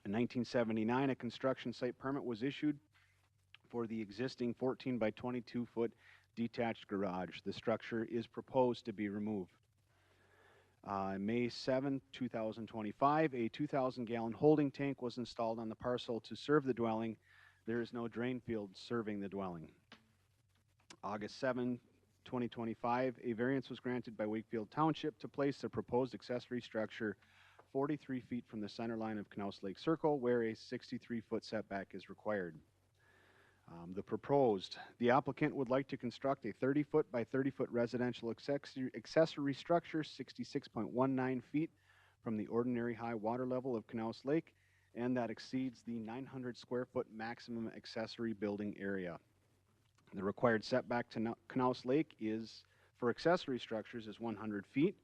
In 1979, a construction site permit was issued for the existing 14 by 22 foot detached garage. The structure is proposed to be removed. May 7, 2025, a 2,000-gallon holding tank was installed on the parcel to serve the dwelling. There is no drain field serving the dwelling. August 7, 2025, a variance was granted by Wakefield Township to place the proposed accessory structure 43 feet from the center line of Knaus Lake Circle, where a 63-foot setback is required. The applicant would like to construct a 30-foot by 30-foot residential accessory structure 66.19 feet from the ordinary high water level of Canals Lake, and that exceeds the 900 square foot maximum accessory building area. The required setback to Canals Lake for accessory structures is 100 feet.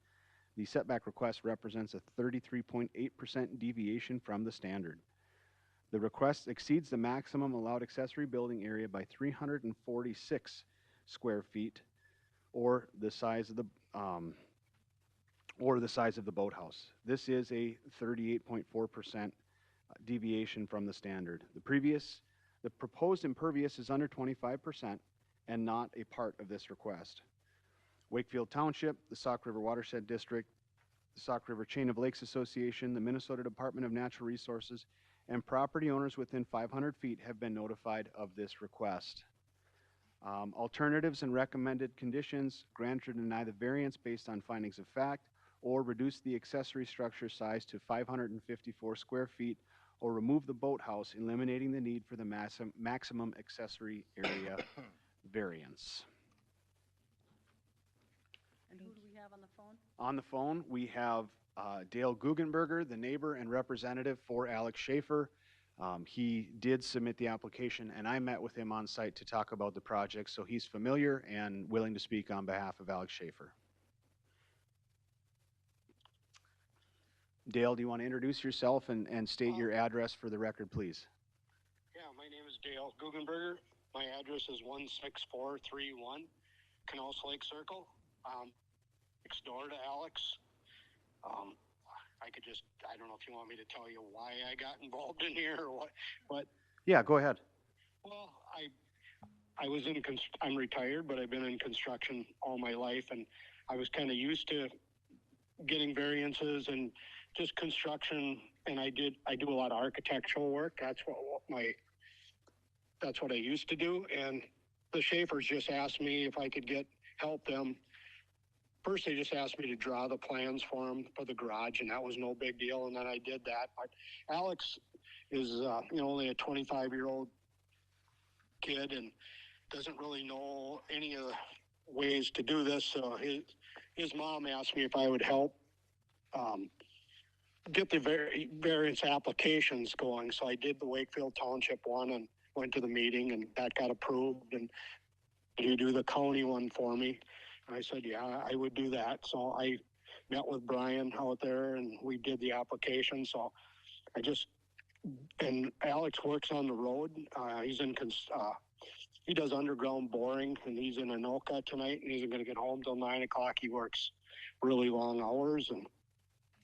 The setback request represents a 33.8% deviation from the standard. The request exceeds the maximum allowed accessory building area by 346 square feet, or the size of the boathouse. This is a 38.4% deviation from the standard. The proposed impervious is under 25% and not a part of this request. Wakefield Township, the Sauk River Watershed District, the Sauk River Chain of Lakes Association, the Minnesota Department of Natural Resources, and property owners within 500 feet have been notified of this request. Alternatives and recommended conditions: grant or deny the variance based on findings of fact, or reduce the accessory structure size to 554 square feet, or remove the boathouse, eliminating the need for the maximum accessory area variance. And who do we have on the phone? On the phone, we have Dale Guggenberger, the neighbor and representative for Alex Schaefer. He did submit the application, and I met with him on site to talk about the project, so he's familiar and willing to speak on behalf of Alex Schaefer. Dale, do you want to introduce yourself and state your address for the record, please? Yeah, my name is Dale Guggenberger. My address is 16431 Canals Lake Circle, next door to Alex. I don't know if you want me to tell you why I got involved in here or what, but Yeah, go ahead. well, I'm retired, but I've been in construction all my life, and I was kind of used to getting variances and just construction, and I do a lot of architectural work. That's what I used to do, and the Schaefers just asked me if I could help them. First, they just asked me to draw the plans for them for the garage, and that was no big deal, and then I did that. But Alex is only a 25-year-old kid and doesn't really know any of the ways to do this, so his mom asked me if I would help get the variance applications going. So I did the Wakefield Township one and went to the meeting, and that got approved. And you do the county one for me? And I said, yeah, I would do that. So I met with Brian out there, and we did the application. So and Alex works on the road. He does underground boring, and he's in Anoka tonight, and he isn't going to get home till 9 o'clock. He works really long hours, and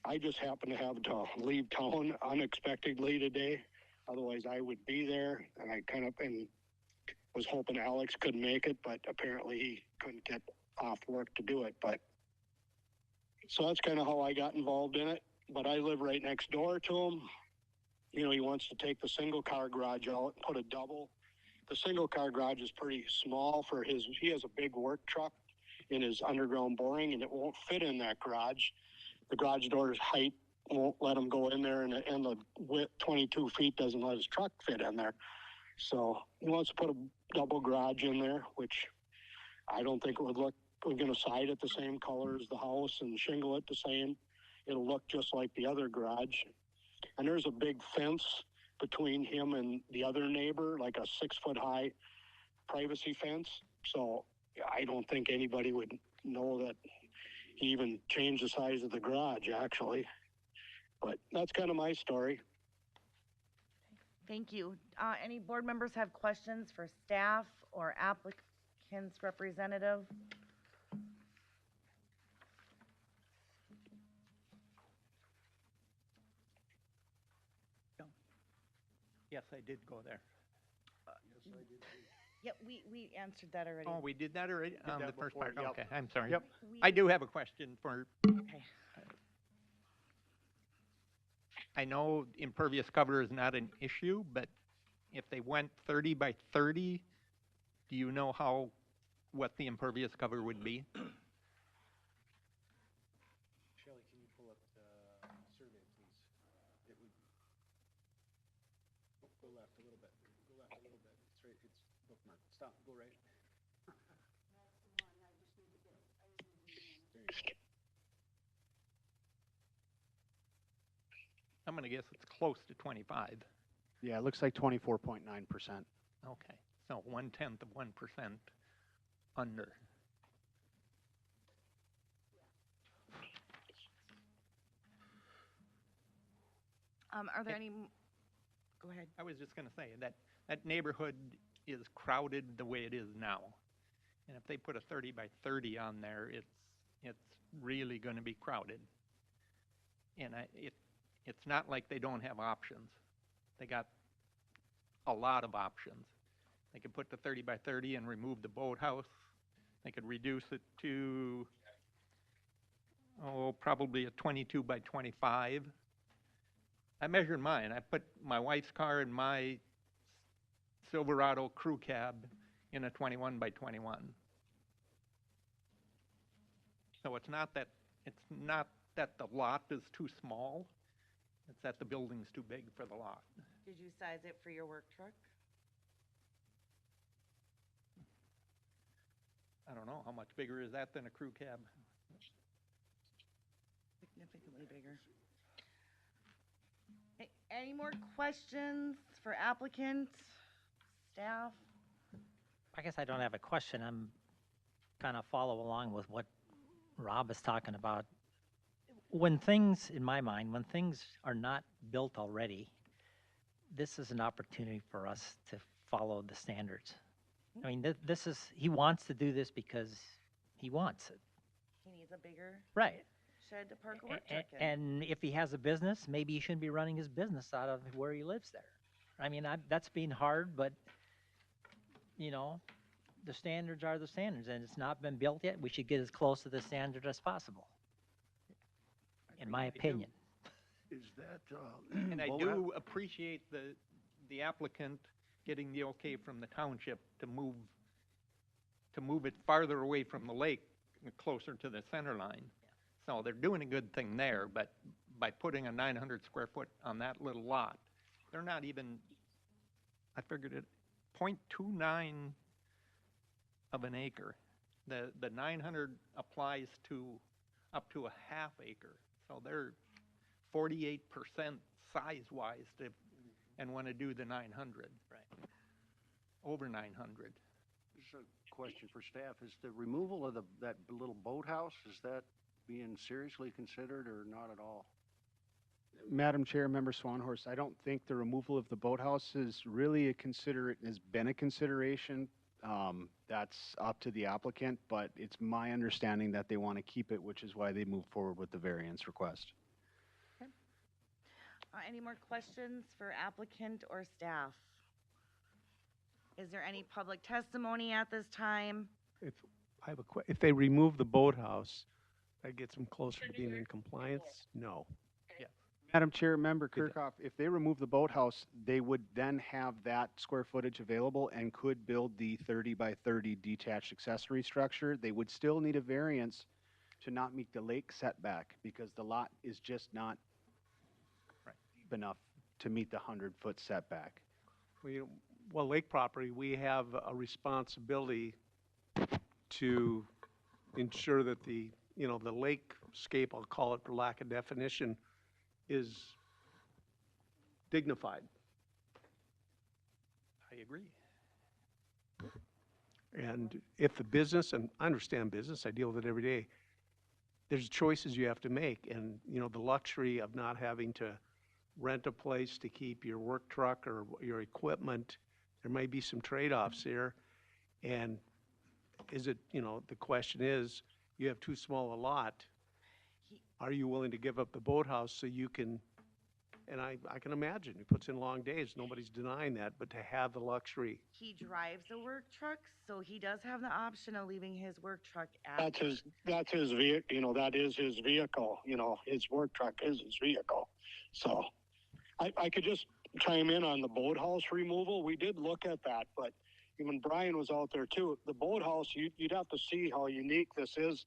I just happened to have to leave town unexpectedly today. Otherwise, I would be there, and I was hoping Alex could make it, but apparently he couldn't get off work to do it. But so that's kind of how I got involved in it. But I live right next door to him. He wants to take the single car garage out and put a double. The single car garage is pretty small for he has a big work truck in his underground boring, and it won't fit in that garage. The garage door's height won't let him go in there, and the width, 22 feet, doesn't let his truck fit in there. So he wants to put a double garage in there, which I don't think it would look. We're going to side it the same color as the house and shingle it the same. It'll look just like the other garage. And there's a big fence between him and the other neighbor, like a 6-foot-high privacy fence. So I don't think anybody would know that he even changed the size of the garage, actually. But that's kind of my story. Thank you. Any board members have questions for staff or applicant's representative? Yes, I did go there. Yes, I did. Yep, we answered that already. Oh, we did that already? that The first before, part, yep. okay, I'm sorry. Yep. I do have a question for, Okay. I know impervious cover is not an issue, but if they went 30 by 30, do you know what the impervious cover would be? Shelley, can you pull up the survey, please? It would go left a little bit. Go left a little bit. It's right, it's bookmark. Stop, go right. I'm gonna guess it's close to 25. Yeah, it looks like 24.9%. Okay, so 1/10 of 1% under. Are there any, go ahead. I was just gonna say, that neighborhood is crowded the way it is now. And if they put a 30 by 30 on there, it's really gonna be crowded. And it's not like they don't have options. They got a lot of options. They could put the 30 by 30 and remove the boathouse. They could reduce it to, probably a 22 by 25. I measured mine. I put my wife's car and my Silverado crew cab in a 21 by 21. So it's not that the lot is too small. It's that the building's too big for the lot. Did you size it for your work truck? I don't know, how much bigger is that than a crew cab? Significantly bigger. Any more questions for applicant, staff? I guess I don't have a question. I'm kind of follow along with what Rob is talking about. When things, in my mind, when things are not built already, this is an opportunity for us to follow the standards. I mean, this is, he wants to do this because he wants it. He needs a bigger Right. shed to park a work truck in. And if he has a business, maybe he shouldn't be running his business out of where he lives there. I mean, that's being hard, but, you know, the standards are the standards, and it's not been built yet. We should get as close to the standard as possible, in my opinion. Is that, And I do appreciate the applicant getting the okay from the township to move it farther away from the lake, closer to the center line. So they're doing a good thing there, but by putting a 900 square foot on that little lot, they're not even, I figured it, 0.29 of an acre. The 900 applies to up to a half acre. So they're 48% size-wise and want to do the 900. Right. Over 900. Just a question for staff. Is the removal of that little boathouse, is that being seriously considered or not at all? Madam Chair, Member Swanhorst, I don't think the removal of the boathouse is really has been a consideration. That's up to the applicant, but it's my understanding that they want to keep it, which is why they moved forward with the variance request. Any more questions for applicant or staff? Is there any public testimony at this time? If they remove the boathouse, that gets them closer to being in compliance? No. Madam Chair, Member Kirchhoff, if they remove the boathouse, they would then have that square footage available and could build the 30 by 30 detached accessory structure. They would still need a variance to not meet the lake setback because the lot is just not deep enough to meet the 100-foot setback. Well, lake property, we have a responsibility to ensure that the lakescape, I'll call it for lack of definition, is dignified. I agree. And if the business, and I understand business, I deal with it every day, there's choices you have to make. And, the luxury of not having to rent a place to keep your work truck or your equipment, there may be some trade-offs there. And the question is, you have too small a lot. Are you willing to give up the boathouse so you can, and I can imagine, he puts in long days, nobody's denying that, but to have the luxury. He drives a work truck, so he does have the option of leaving his work truck at. That's his vehicle, that is his vehicle, his work truck is his vehicle. So I could just chime in on the boathouse removal. We did look at that, but when Brian was out there too, the boathouse, you'd have to see how unique this is.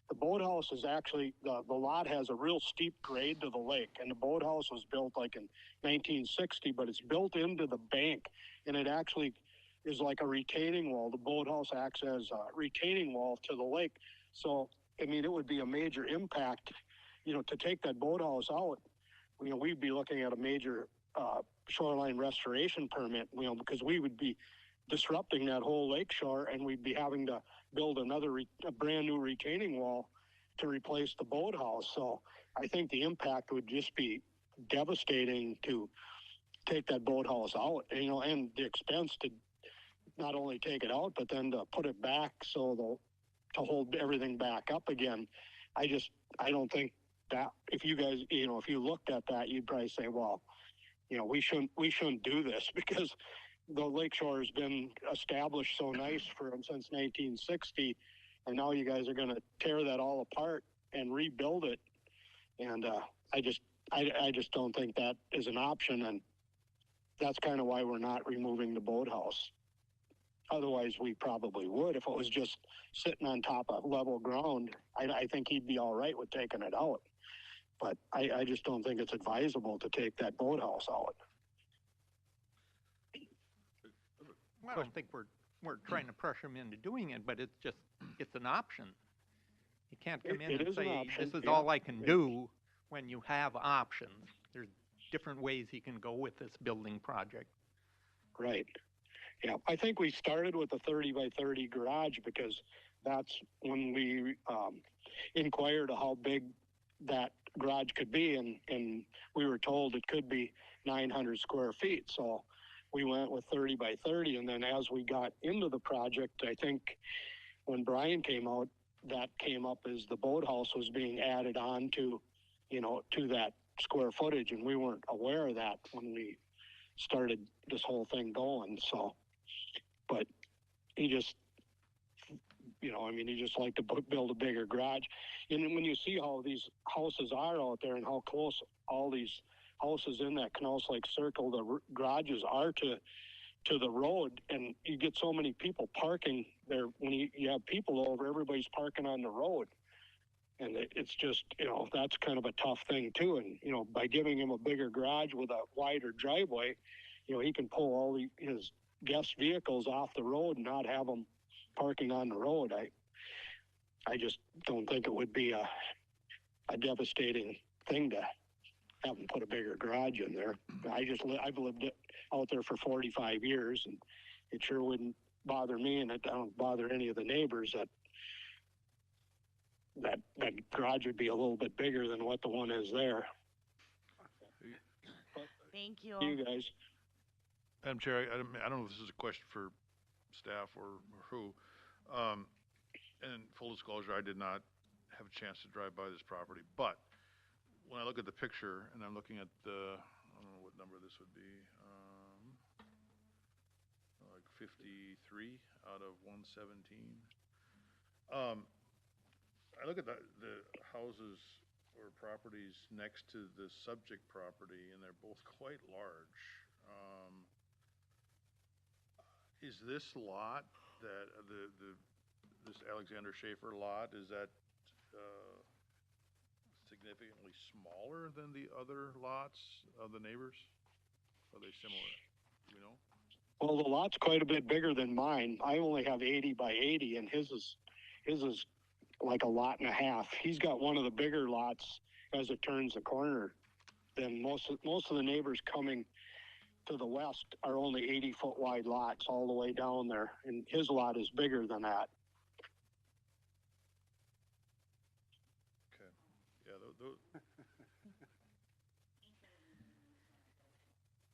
The boathouse is actually, the lot has a real steep grade to the lake, and the boathouse was built like in 1960, but it's built into the bank, and it actually is like a retaining wall. The boathouse acts as a retaining wall to the lake. So, I mean, it would be a major impact, to take that boathouse out. We'd be looking at a major shoreline restoration permit, because we would be disrupting that whole lake shore, and we'd be having to build a brand new retaining wall to replace the boathouse. So I think the impact would just be devastating to take that boathouse out, and the expense to not only take it out, but then to put it back to hold everything back up again. I don't think that if you guys, if you looked at that, you'd probably say, well, we shouldn't do this, because the lakeshore has been established so nice since 1960, and now you guys are going to tear that all apart and rebuild it. And I just don't think that is an option, and that's kind of why we're not removing the boathouse. Otherwise, we probably would. If it was just sitting on top of level ground, I think he'd be all right with taking it out. But I just don't think it's advisable to take that boathouse out. Well, I don't think we're trying to pressure him into doing it, but it's an option. You can't come in and say, this is all I can do, when you have options. There's different ways he can go with this building project. Right. Yeah, I think we started with a 30 by 30 garage because that's when we inquired how big that garage could be, and we were told it could be 900 square feet. So we went with 30 by 30, and then as we got into the project, I think when Brian came out, that came up as the boathouse was being added on to that square footage, and we weren't aware of that when we started this whole thing going. So, but he just, he just liked to build a bigger garage. And when you see how these houses are out there and how close all these houses in that Canals Lake Circle, the garages are to the road, and you get so many people parking there. When you have people over, everybody's parking on the road. And it's just, that's kind of a tough thing too. And, by giving him a bigger garage with a wider driveway, he can pull all his guest vehicles off the road and not have them parking on the road. I just don't think it would be a devastating thing to have them put a bigger garage in there. I've lived out there for 45 years, and it sure wouldn't bother me, and it don't bother any of the neighbors that garage would be a little bit bigger than what the one is there. Thank you. You guys. Madam Chair, I don't know if this is a question for staff or who. And full disclosure, I did not have a chance to drive by this property, but when I look at the picture and I'm looking at I don't know what number this would be, like 53 out of 117. I look at the houses or properties next to the subject property, and they're both quite large. Is this lot that this Alexander Schaefer lot, is that significantly smaller than the other lots of the neighbors? Are they similar? Do you know? Well, the lot's quite a bit bigger than mine. I only have 80 by 80, and his is like a lot and a half. He's got one of the bigger lots as it turns the corner. Then most of the neighbors coming to the west are only 80-foot wide lots all the way down there, and his lot is bigger than that. Okay. Yeah,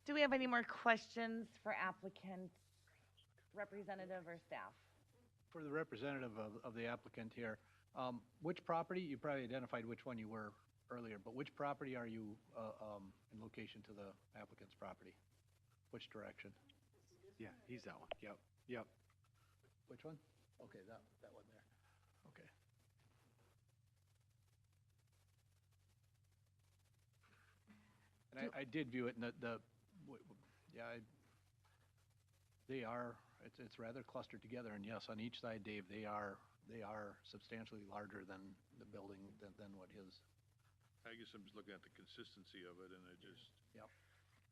Do we have any more questions for applicant, representative, or staff? For the representative of the applicant here, which property, you probably identified which one you were earlier, but which property are you in location to the applicant's property? Which direction? Yeah, he's that one. Yep. Which one? Okay, that one there. Okay. And I did view it, and it's rather clustered together, and yes, on each side, Dave, they are substantially larger than the building than what his. I guess I'm just looking at the consistency of it, and it just. Yep.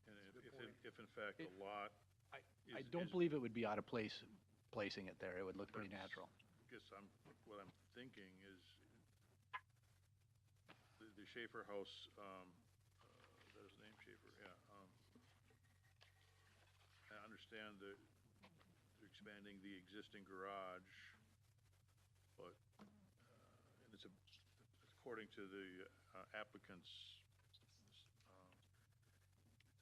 And if in fact a lot I don't believe it would be out of place placing it there. It would look pretty natural. What I'm thinking is the Schaefer House, is that his name, Schaefer? Yeah. I understand that they're expanding the existing garage, but, and it's according to the applicant's,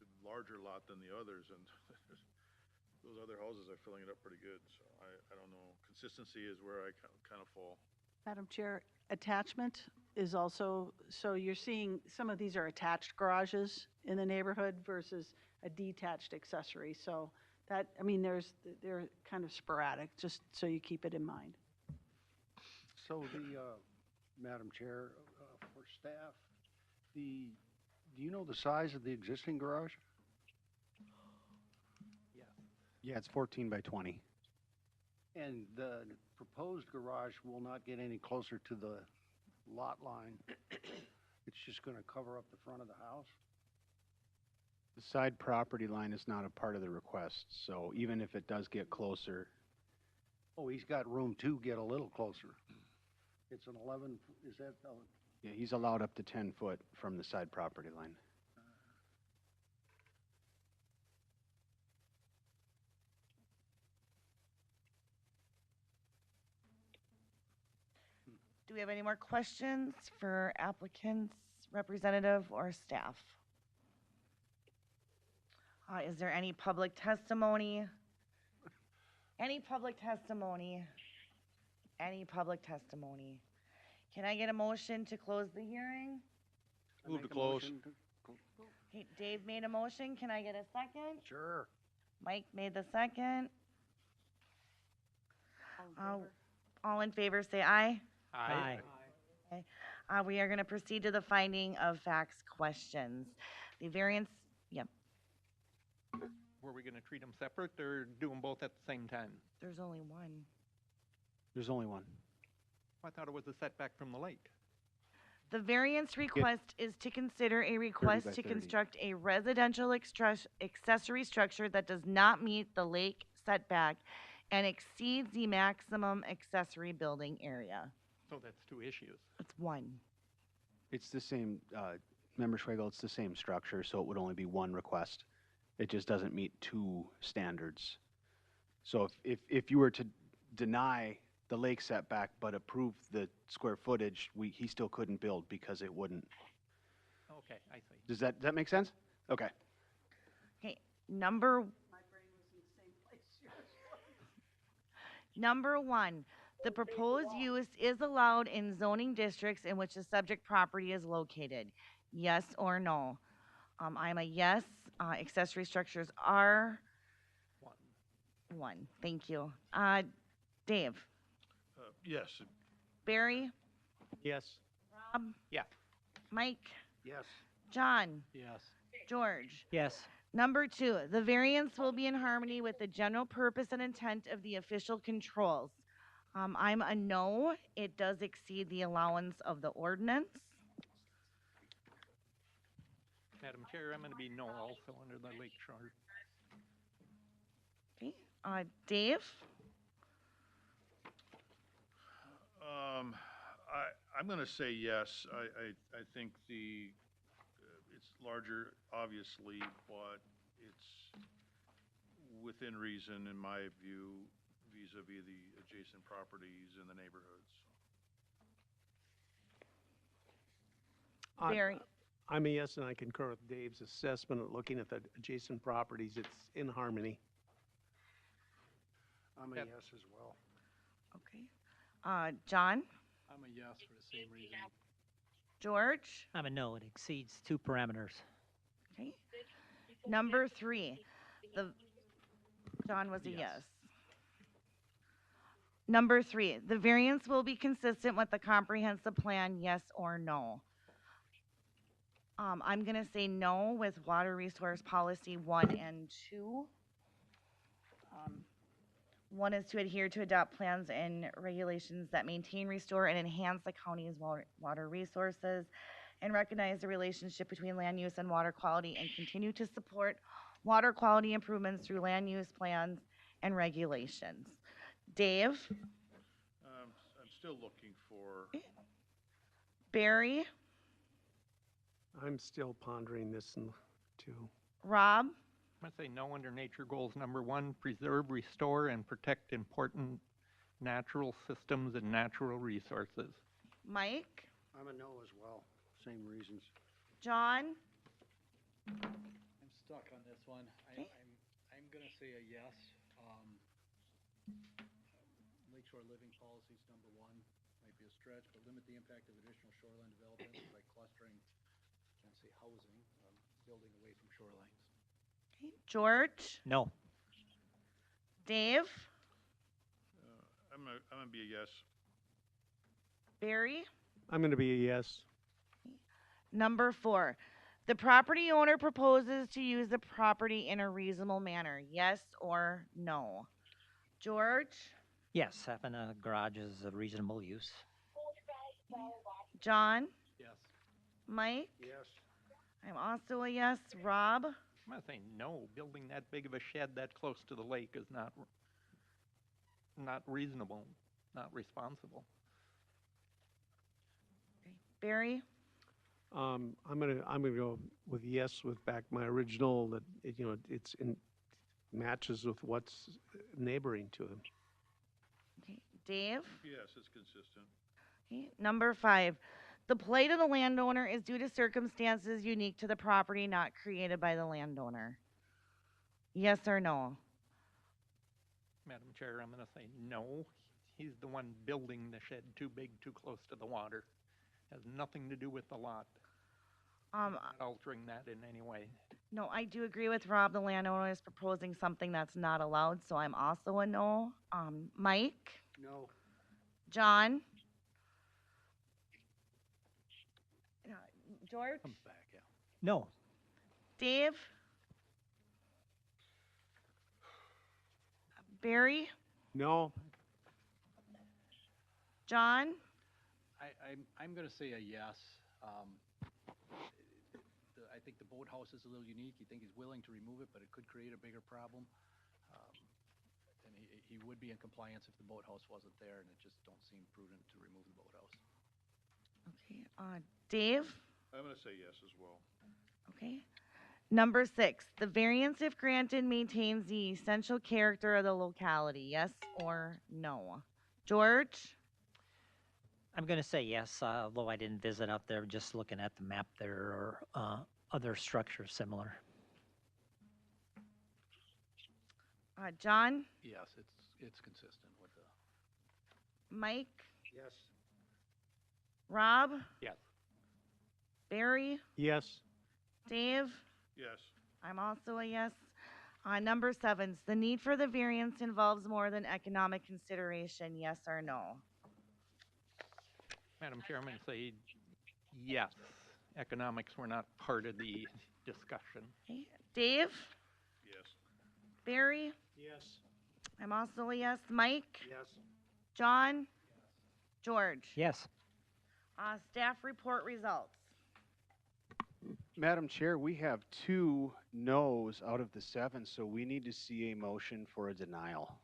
it's a larger lot than the others, and those other houses are filling it up pretty good, so I don't know. Consistency is where I kind of fall. Madam Chair, attachment is also, so you're seeing some of these are attached garages in the neighborhood versus a detached accessory. So that, I mean, they're kind of sporadic, just so you keep it in mind. So Madam Chair, for staff, do you know the size of the existing garage? Yeah, it's 14 by 20. And the proposed garage will not get any closer to the lot line. It's just going to cover up the front of the house? The side property line is not a part of the request, so even if it does get closer, Oh, he's got room to get a little closer. It's an 11, is that, yeah, he's allowed up to 10 foot from the side property line. Do we have any more questions for applicants, representative, or staff? Is there any public testimony? Any public testimony? Any public testimony? Can I get a motion to close the hearing? Move to close. Okay, Dave made a motion. Can I get a second? Sure. Mike made the second. All in favor, say aye. Aye. Okay. We are going to proceed to the finding of facts questions. The variance, yep, Were we gonna treat them separate or do them both at the same time? there's only one. There's only one. I thought it was a setback from the lake. The variance request is to consider a request by to 30. construct a residential accessory structure that does not meet the lake setback and exceeds the maximum accessory building area. So that's two issues. It's one. It's the same, Member Schwagel, it's the same structure, so it would only be one request. It just doesn't meet two standards. So if you were to deny the lake setback but approve the square footage, he still couldn't build because it wouldn't. Okay, I see. Does that make sense? Okay. Okay, number one, the proposed use is allowed in zoning districts in which the subject property is located. Yes or no? I'm a yes. Accessory structures are one. Thank you. Dave? Yes. Barry? Yes. Rob? Yeah. Mike? Yes. John? Yes. George? Yes. Number two, the variance will be in harmony with the general purpose and intent of the official controls. I'm a no. It does exceed the allowance of the ordinance. Madam Chair, I'm gonna be no also under the lake chart. Okay. Dave? I'm gonna say yes. I think it's larger, obviously, but it's within reason, in my view, vis-à-vis the adjacent properties in the neighborhoods. Barry? I'm a yes, and I concur with Dave's assessment of looking at the adjacent properties. It's in harmony. I'm a Yep. yes as well. Okay. John? I'm a yes for the same reason. George? I'm a no. It exceeds two parameters. Okay. Number three, John was a yes. Number three, the variance will be consistent with the comprehensive plan, yes or no? I'm gonna say no with water resource policy 1 and 2. One is to adhere to adopt plans and regulations that maintain, restore, and enhance the county's water resources, and recognize the relationship between land use and water quality, and continue to support water quality improvements through land use plans and regulations. Dave, I'm still looking for, Barry, I'm still pondering this too. Rob, I'm going to say no under nature goals. Number 1, preserve, restore, and protect important natural systems and natural resources. Mike, I'm a no as well, same reasons. John, I'm stuck on this one. Okay. I'm gonna say a yes. Lakeshore living policies, number 1, might be a stretch, but limit the impact of additional shoreline development by clustering, can't say housing, building away from shorelines. George, No. Dave, I'm gonna be a yes. Barry. I'm going to be a yes. Number 4, the property owner proposes to use the property in a reasonable manner. Yes or no? George, Yes, having a garage is a reasonable use. John, Yes. Mike, Yes. I'm also a yes. Rob, I'm going to say no. Building that big of a shed that close to the lake is not reasonable, not responsible. Barry, I'm gonna go with yes with back my original that it's in matches with what's neighboring to him. okay. Dave, Yes, it's consistent. okay. Number 5, the plight of the landowner is due to circumstances unique to the property, not created by the landowner. Yes or no? Madam Chair, I'm going to say no. He's the one building the shed too big, too close to the water. Has nothing to do with the lot. Not altering that in any way. No, I do agree with Rob. The landowner is proposing something that's not allowed, so I'm also a no. Mike, No. John, George, Comes back, yeah. No. Dave, Barry, No. John, I'm gonna say a yes. I think the boathouse is a little unique. You think he's willing to remove it, but it could create a bigger problem. And he would be in compliance if the boathouse wasn't there, and it just don't seem prudent to remove the boathouse. okay. Dave, I'm gonna say yes as well. okay. Number 6, the variance, if granted, maintains the essential character of the locality. Yes or no? George, I'm going to say yes, although I didn't visit out there, just looking at the map there are other structures similar. John, Yes, it's consistent with the. Mike, Yes. Rob, Yes. Barry, Yes. Dave, Yes. I'm also a yes. Number 7, the need for the variance involves more than economic consideration. Yes or no? Madam Chair, I'm going to say yes. Economics were not part of the discussion. Okay. Dave, Yes. Barry, Yes. I'm also a yes. Mike, Yes. John, George. Yes. Staff report results. Madam Chair, we have 2 no's out of the 7, so we need to see a motion for a denial.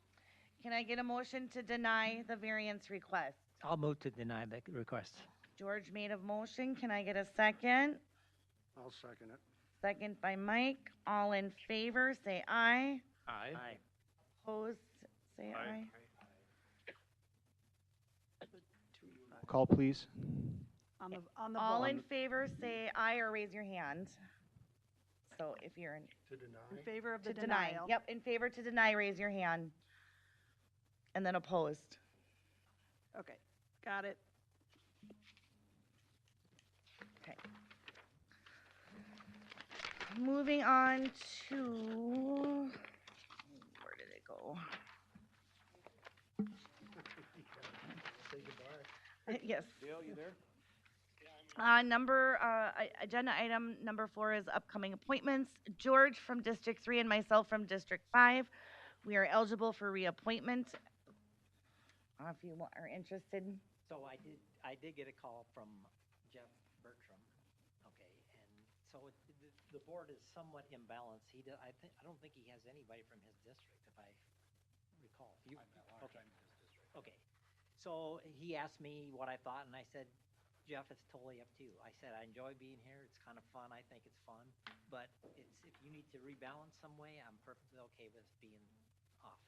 Can I get a motion to deny the variance request? I'll move to deny the request. George made a motion. Can I get a second? I'll second it. Second by Mike. All in favor, say aye. Aye. Aye. Opposed, say Aye. aye. Call, please. On the All vote. in favor, say aye or raise your hand. So if you're To deny? In favor of the to deny. denial. Yep, in favor to deny, raise your hand. And then opposed. Okay, got it. Okay. Moving on to, where did it go? Say goodbye. Yes. Dale, you there? Agenda item number 4 is upcoming appointments. George from District 3 and myself from District 5. We are eligible for reappointment. If you are interested. So I did get a call from Jeff Bertram. Okay, and so the board is somewhat imbalanced. I don't think he has anybody from his district, if I recall. You, okay. Okay. So he asked me what I thought, and I said, Jeff, it's totally up to you. I said, I enjoy being here. It's kind of fun. I think it's fun. But if you need to rebalance some way, I'm perfectly okay with being off.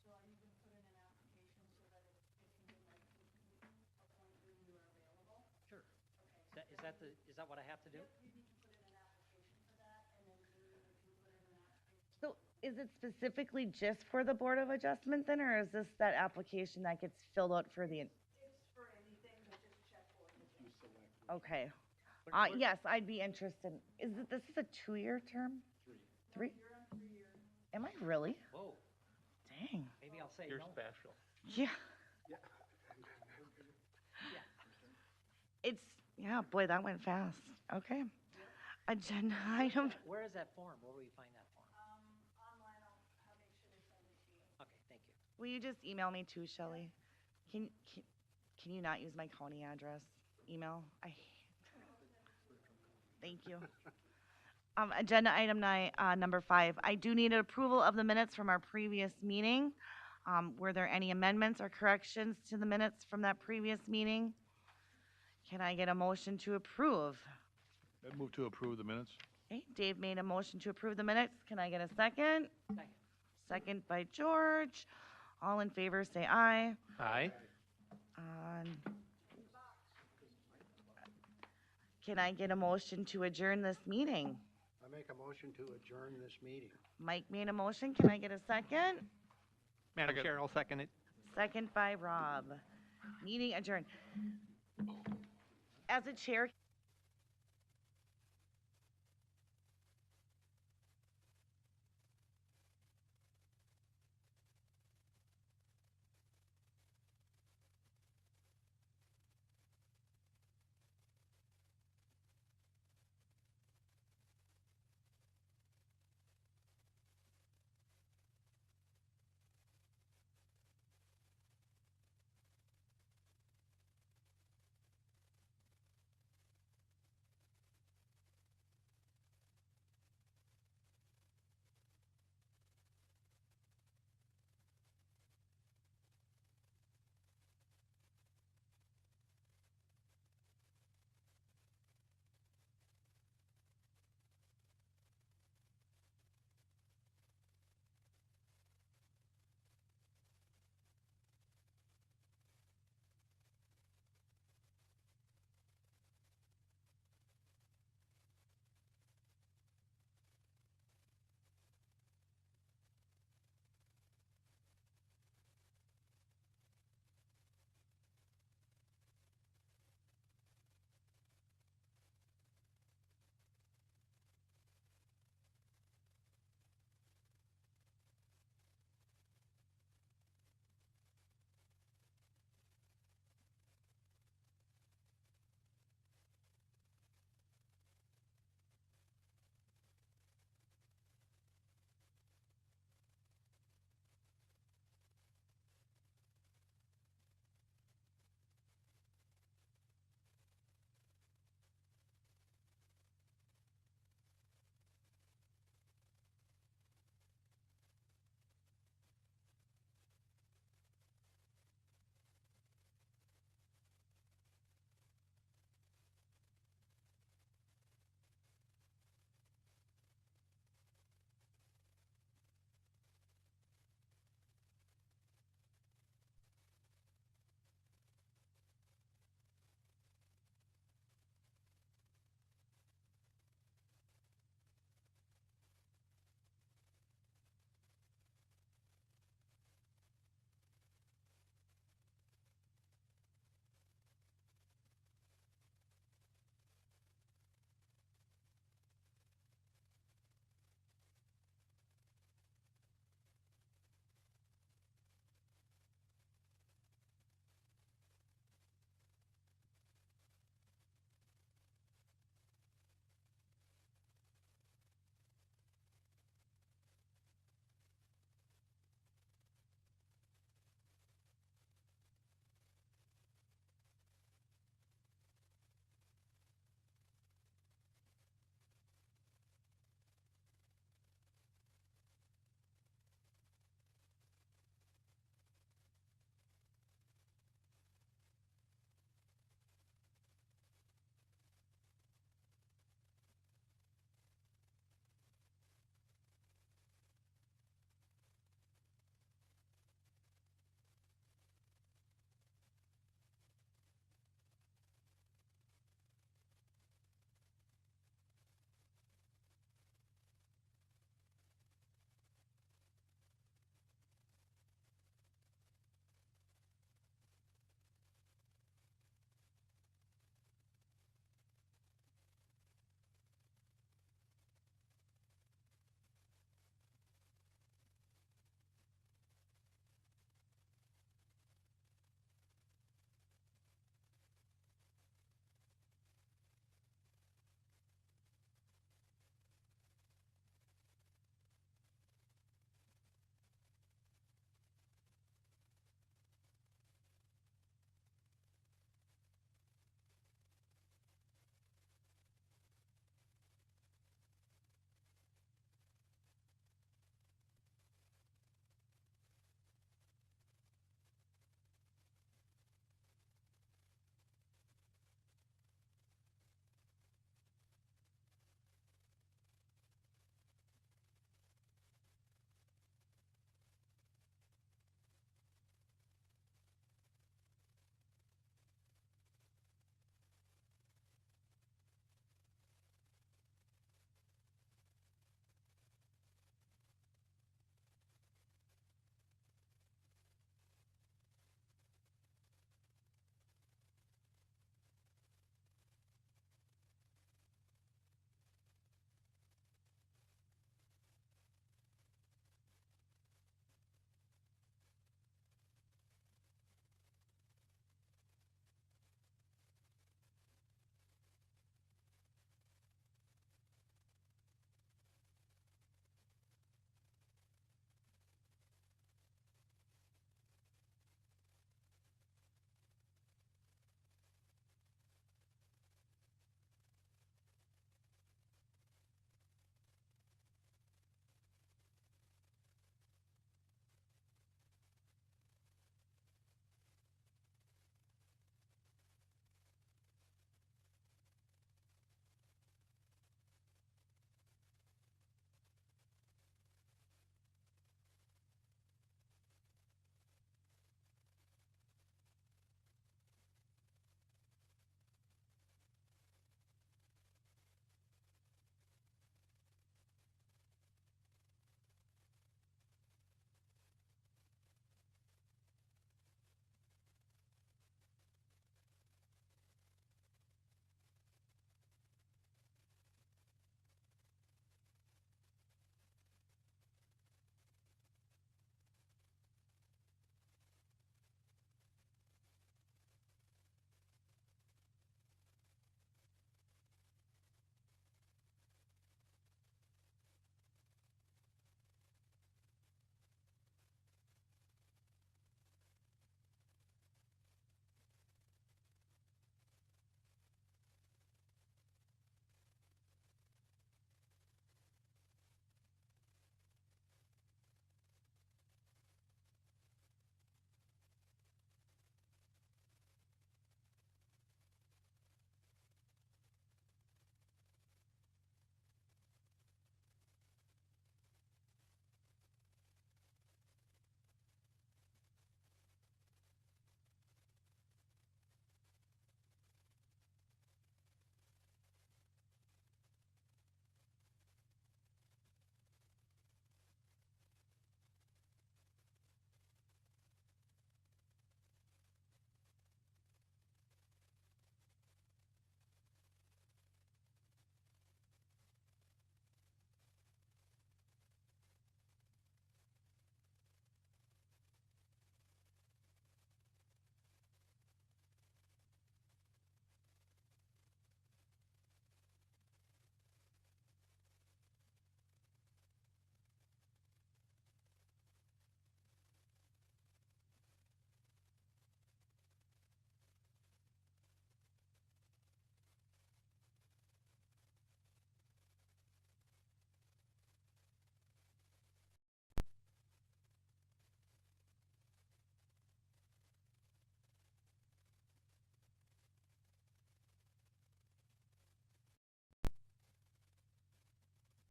So are you going to put in an application so that it can be like, appoint when you are available? Sure. Okay. Is that what I have to do? Yep, you need to put in an application for that, and then you can put in an application. So is it specifically just for the Board of Adjustment then, or is this that application that gets filled out for the? It's for anything, but just check Board of Adjustment. Okay. We're- Yes, I'd be interested. This is a 2-year term? 3? You're on 3 years. Am I really? Whoa. Dang. Maybe I'll say You're no. special. Yeah. Yeah, boy, that went fast. Okay. Agenda item. Where is that form? Where will we find that form? Online, I'll make sure to send it to you. Okay, thank you. Will you just email me too, Shelley? Can you not use my county address email? Thank you. Agenda item number 5. I do need an approval of the minutes from our previous meeting. Were there any amendments or corrections to the minutes from that previous meeting? Can I get a motion to approve? I'd move to approve the minutes. Okay, Dave made a motion to approve the minutes. Can I get a second? Second. Second by George. All in favor, say aye. Aye. Can I get a motion to adjourn this meeting? I make a motion to adjourn this meeting. Mike made a motion. Can I get a second? Madam Chair, I'll second it. Second by Rob. Meeting adjourned. As a chair,